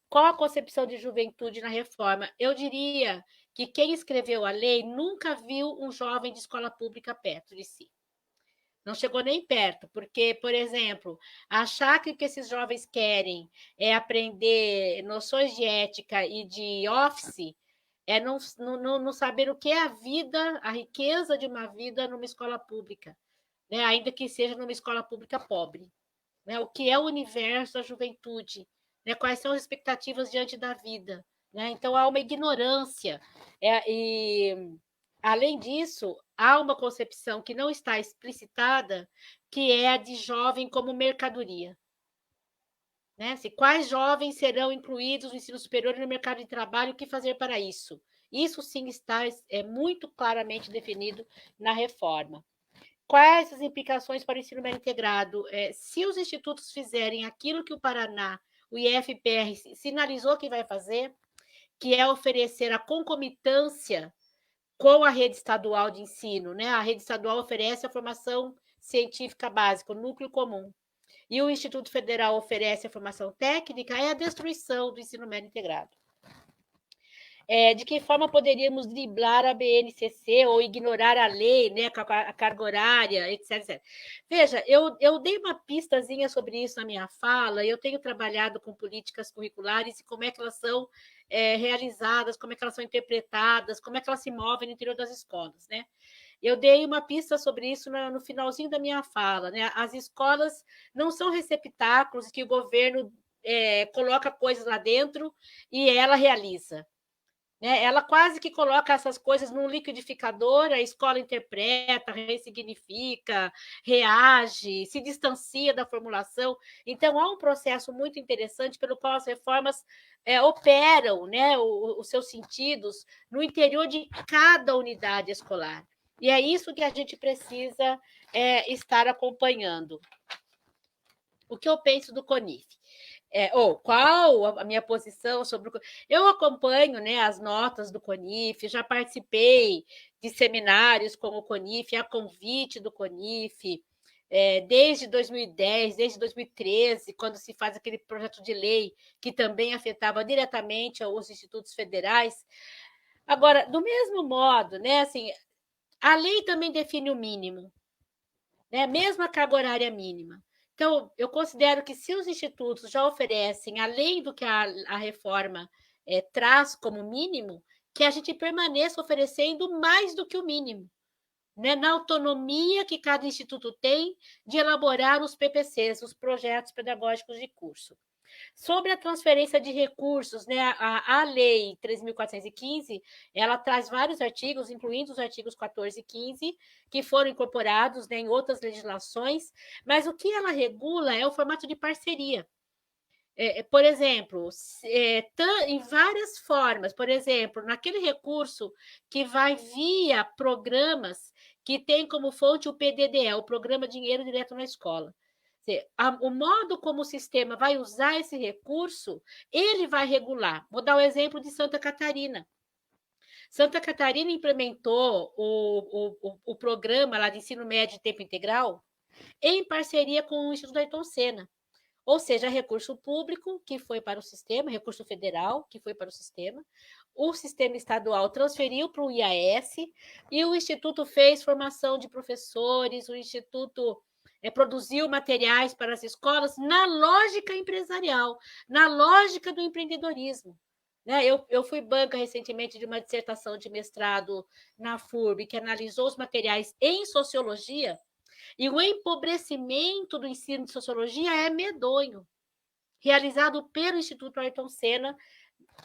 Qual a concepção de juventude na reforma? Eu diria que quem escreveu a lei nunca viu um jovem de escola pública perto de si. Não chegou nem perto, porque, por exemplo, achar que o que esses jovens querem é aprender noções de ética e de office é não saber o que é a vida, a riqueza de uma vida numa escola pública, né? Ainda que seja numa escola pública pobre. Né? O que é o universo da juventude? Né? Quais são as expectativas diante da vida? Né? Então, há uma ignorância. E, além disso, há uma concepção que não está explicitada, que é a de jovem como mercadoria. Né? Quais jovens serão incluídos no ensino superior e no mercado de trabalho, o que fazer para isso? Isso sim está muito claramente definido na reforma. Quais as implicações para o ensino médio integrado? Se os institutos fizerem aquilo que o Paraná, o IFPR, sinalizou que vai fazer, que é oferecer a concomitância com a rede estadual de ensino, né? A rede estadual oferece a formação científica básica, o núcleo comum, e o Instituto Federal oferece a formação técnica, é a destruição do ensino médio integrado. De que forma poderíamos driblar a BNCC ou ignorar a lei, né, a carga horária, etc, etc. Veja, eu dei uma pistazinha sobre isso na minha fala, eu tenho trabalhado com políticas curriculares e como é que elas são realizadas, como é que elas são interpretadas, como é que elas se movem no interior das escolas, né? Eu dei uma pista sobre isso no finalzinho da minha fala, né? As escolas não são receptáculos que o governo coloca coisas lá dentro e ela realiza. né? Ela quase que coloca essas coisas num liquidificador, a escola interpreta, ressignifica, reage, se distancia da formulação. Então, há um processo muito interessante pelo qual as reformas operam, né, os seus sentidos no interior de cada unidade escolar. E é isso que a gente precisa estar acompanhando. O que eu penso do CONIF? Qual a minha posição sobre o... Eu acompanho, né, as notas do CONIF, já participei de seminários com o CONIF, a convite do CONIF, desde 2010, desde 2013, quando se faz aquele projeto de lei que também afetava diretamente os institutos federais. Agora, do mesmo modo, né, assim, a lei também define o mínimo, né, mesmo a carga horária mínima. Então, eu considero que se os institutos já oferecem, além do que a reforma traz como mínimo, que a gente permaneça oferecendo mais do que o mínimo, né? Na autonomia que cada instituto tem de elaborar os PPCs, os projetos pedagógicos de curso. Sobre a transferência de recursos, né, a Lei 3.415, ela traz vários artigos, incluindo os artigos 14 e 15, que foram incorporados, né, em outras legislações, mas o que ela regula é o formato de parceria. Por exemplo, em várias formas, por exemplo, naquele recurso que vai via programas que tem como fonte o PDDE, o Programa Dinheiro Direto na Escola. O modo como o sistema vai usar esse recurso, ele vai regular. Vou dar o exemplo de Santa Catarina. Santa Catarina implementou o programa lá de ensino médio de tempo integral em parceria com o Instituto Ayrton Senna. Ou seja, recurso público que foi para o sistema, recurso federal que foi para o sistema estadual transferiu para o IAS e o Instituto fez formação de professores, o Instituto produziu materiais para as escolas na lógica empresarial, na lógica do empreendedorismo. Né? Eu fui banca recentemente de uma dissertação de mestrado na FURB, que analisou os materiais em sociologia, e o empobrecimento do ensino de sociologia é medonho, realizado pelo Instituto Ayrton Senna,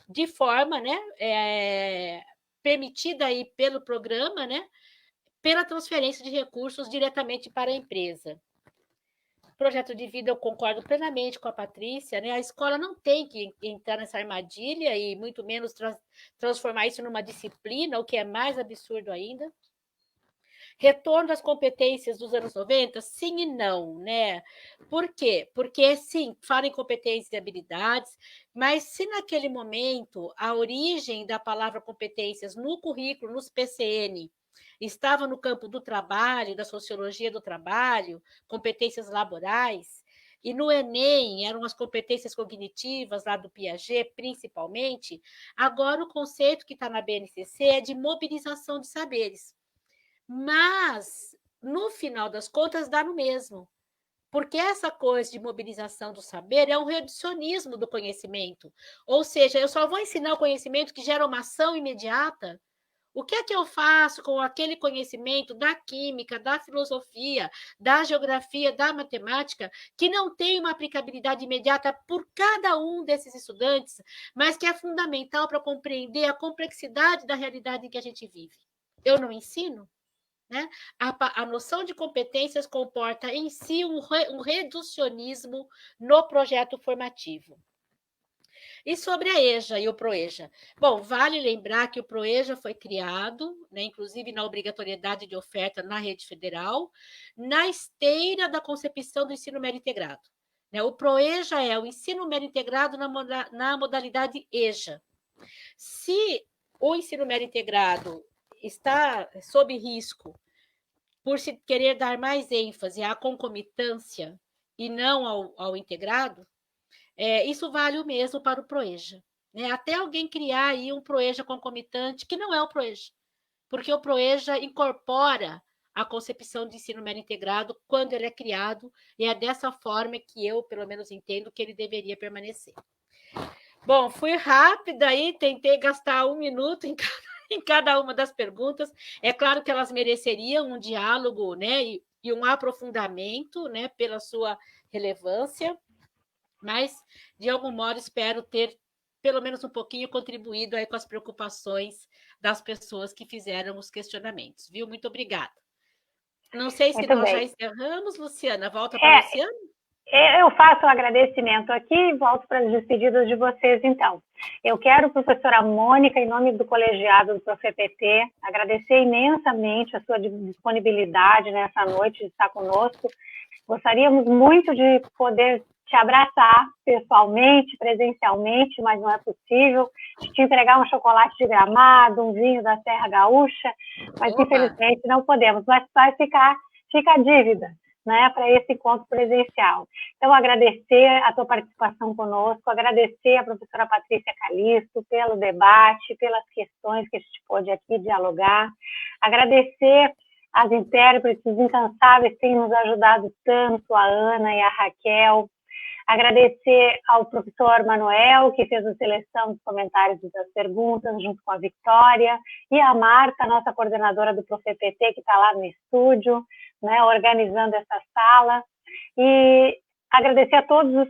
de forma, né, permitida aí pelo programa, né, pela transferência de recursos diretamente para a empresa. Projeto de vida, eu concordo plenamente com a Patrícia, né? A escola não tem que entrar nessa armadilha e muito menos transformar isso numa disciplina, o que é mais absurdo ainda. Retorno às competências dos anos 90? Sim e não, né? Por quê? Porque, sim, fala em competências e habilidades, mas se naquele momento a origem da palavra competências no currículo, nos PCN, estava no campo do trabalho, da sociologia do trabalho, competências laborais, e no Enem eram as competências cognitivas, lá do Piaget, principalmente, agora o conceito que está na BNCC é de mobilização de saberes. Mas, no final das contas, dá no mesmo. Porque essa coisa de mobilização do saber é um reducionismo do conhecimento. Ou seja, eu só vou ensinar o conhecimento que gera uma ação imediata. O que é que eu faço com aquele conhecimento da química, da filosofia, da geografia, da matemática, que não tem uma aplicabilidade imediata por cada um desses estudantes, mas que é fundamental para compreender a complexidade da realidade em que a gente vive? Eu não ensino? Né? A noção de competências comporta em si um reducionismo no projeto formativo. E sobre a EJA e o PROEJA? Bom, vale lembrar que o PROEJA foi criado, né, inclusive na obrigatoriedade de oferta na rede federal, na esteira da concepção do ensino médio integrado. Né? O PROEJA é o ensino médio integrado na modalidade EJA. Se o ensino médio integrado está sob risco por se querer dar mais ênfase à concomitância e não ao integrado, isso vale o mesmo para o PROEJA. Né? Até alguém criar aí um PROEJA concomitante, que não é o PROEJA, porque o PROEJA incorpora a concepção de ensino médio integrado quando ele é criado, e é dessa forma que eu, pelo menos, entendo que ele deveria permanecer. Bom, fui rápida aí, tentei gastar 1 minuto em cada uma das perguntas. É claro que elas mereceriam um diálogo, né, e um aprofundamento, né, pela sua relevância, mas, de algum modo, espero ter pelo menos um pouquinho, contribuído aí com as preocupações das pessoas que fizeram os questionamentos, viu? Muito obrigada. Não sei se Muito nós já bem. encerramos, Luciana. Volta para Luciana. Eu faço o agradecimento aqui e volto para as despedidas de vocês, então. Eu quero, professora Mônica, em nome do colegiado do ProfEPT, agradecer imensamente a sua disponibilidade nessa noite de estar conosco. Gostaríamos muito de poder te abraçar pessoalmente, presencialmente, mas não é possível, de te entregar um chocolate de Gramado, um vinho da Serra Gaúcha, mas Opa. Infelizmente não podemos, mas fica a dívida, né, para esse encontro presencial. Então, agradecer a tua participação conosco, agradecer a professora Patrícia Calisto pelo debate, pelas questões que a gente pôde aqui dialogar, agradecer as intérpretes incansáveis que têm nos ajudado tanto, a Ana e a Raquel, agradecer ao professor Manuel, que fez a seleção dos comentários e das perguntas, junto com a Vitória, e a Marta, nossa coordenadora do ProfEPT, que está lá no estúdio, né, organizando essa sala, e agradecer a todos os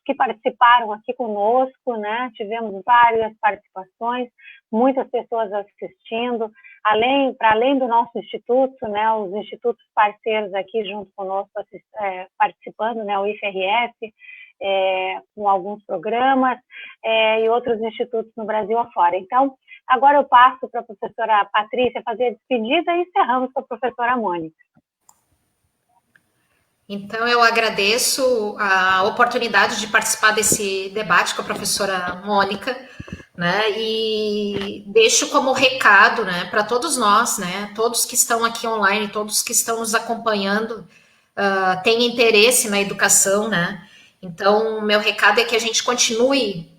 que participaram aqui conosco, né, tivemos várias participações, muitas pessoas assistindo, para além do nosso instituto, né, os institutos parceiros aqui junto conosco participando, né, o IFRS, com alguns programas, e outros institutos no Brasil afora. Então, agora eu passo para a professora Patrícia fazer a despedida e encerramos com a professora Mônica. Então, eu agradeço a oportunidade de participar desse debate com a professora Mônica, né, e deixo como recado, né, para todos nós, né, todos que estão aqui online, todos que estão nos acompanhando, têm interesse na educação, né, então, meu recado é que a gente continue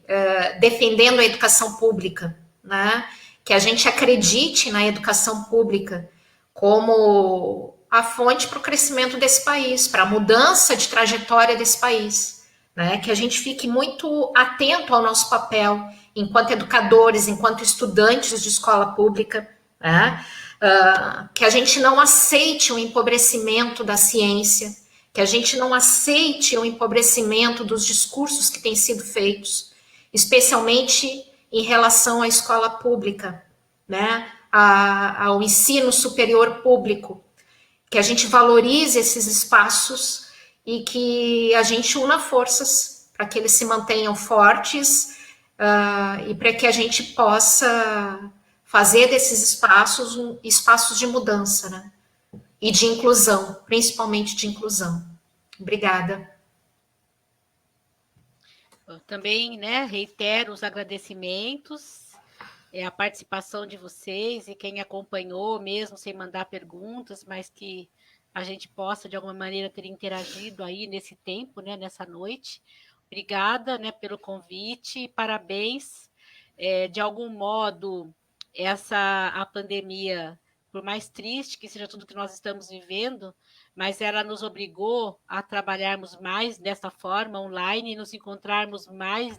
defendendo a educação pública, né, que a gente acredite na educação pública como a fonte para o crescimento desse país, para a mudança de trajetória desse país, né? Que a gente fique muito atento ao nosso papel enquanto educadores, enquanto estudantes de escola pública, né? Que a gente não aceite o empobrecimento da ciência, que a gente não aceite o empobrecimento dos discursos que têm sido feitos, especialmente em relação à escola pública, né? Ao ensino superior público, que a gente valorize esses espaços e que a gente una forças para que eles se mantenham fortes e para que a gente possa fazer desses espaços espaços de mudança, né? E de inclusão, principalmente de inclusão. Obrigada. Eu também, né, reitero os agradecimentos, a participação de vocês e quem acompanhou, mesmo sem mandar perguntas, mas que a gente possa, de alguma maneira, ter interagido aí nesse tempo, né, nessa noite. Obrigada, né, pelo convite, parabéns. De algum modo, a pandemia, por mais triste que seja tudo que nós estamos vivendo, mas ela nos obrigou a trabalharmos mais dessa forma, online, e nos encontrarmos mais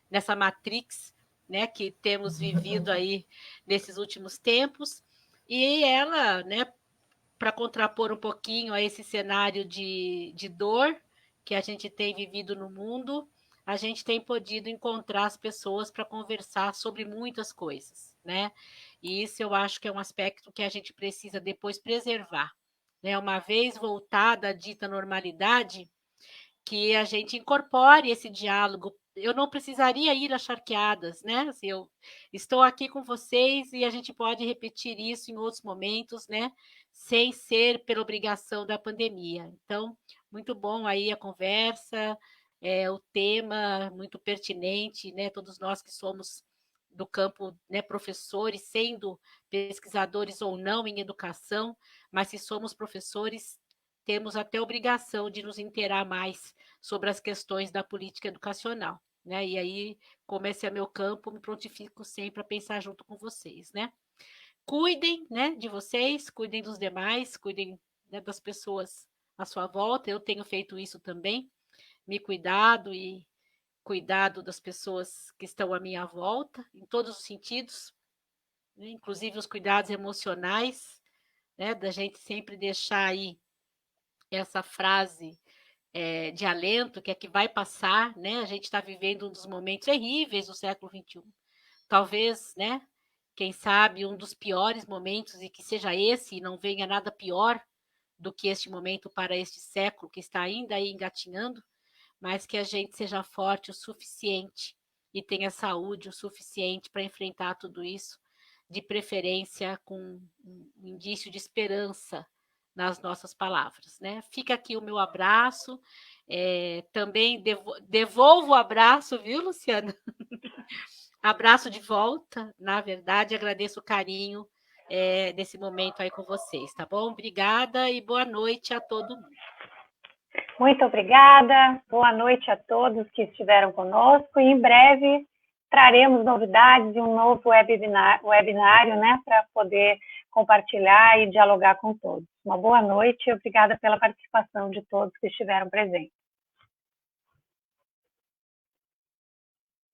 nessa matrix, né, que temos vivido aí nesses últimos tempos, e ela, né, para contrapor um pouquinho a esse cenário de dor que a gente tem vivido no mundo, a gente tem podido encontrar as pessoas para conversar sobre muitas coisas, né? E isso eu acho que é um aspecto que a gente precisa depois preservar, né? Uma vez voltada a dita normalidade, que a gente incorpore esse diálogo. Eu não precisaria ir a charqueadas, né? Assim, eu estou aqui com vocês e a gente pode repetir isso em outros momentos, né? Sem ser pela obrigação da pandemia. Então, muito bom aí a conversa, o tema muito pertinente, né? Todos nós que somos do campo, né, professores, sendo pesquisadores ou não em educação, mas se somos professores, temos até obrigação de nos inteirar mais sobre as questões da política educacional, né? E aí, como esse é meu campo, me prontifico sempre a pensar junto com vocês, né? Cuidem, né, de vocês, cuidem dos demais, cuidem, né, das pessoas à sua volta. Eu tenho feito isso também, me cuidado e cuidado das pessoas que estão à minha volta, em todos os sentidos, né? Inclusive os cuidados emocionais, né? Da gente sempre deixar aí essa frase de alento, que é que vai passar, né? A gente está vivendo um dos momentos terríveis do século XXI. Talvez, né? Quem sabe um dos piores momentos, e que seja esse, e não venha nada pior do que este momento para este século que está ainda aí engatinhando, mas que a gente seja forte o suficiente e tenha saúde o suficiente para enfrentar tudo isso, de preferência com um indício de esperança nas nossas palavras, né? Fica aqui o meu abraço, também devolvo o abraço, viu, Luciana? Abraço de volta, na verdade, agradeço o carinho desse momento aí com vocês, tá bom? Obrigada e boa noite a todo mundo. Muito obrigada, boa noite a todos que estiveram conosco, e em breve traremos novidades de um novo webinário, né, para poder compartilhar e dialogar com todos. Uma boa noite e obrigada pela participação de todos que estiveram presentes.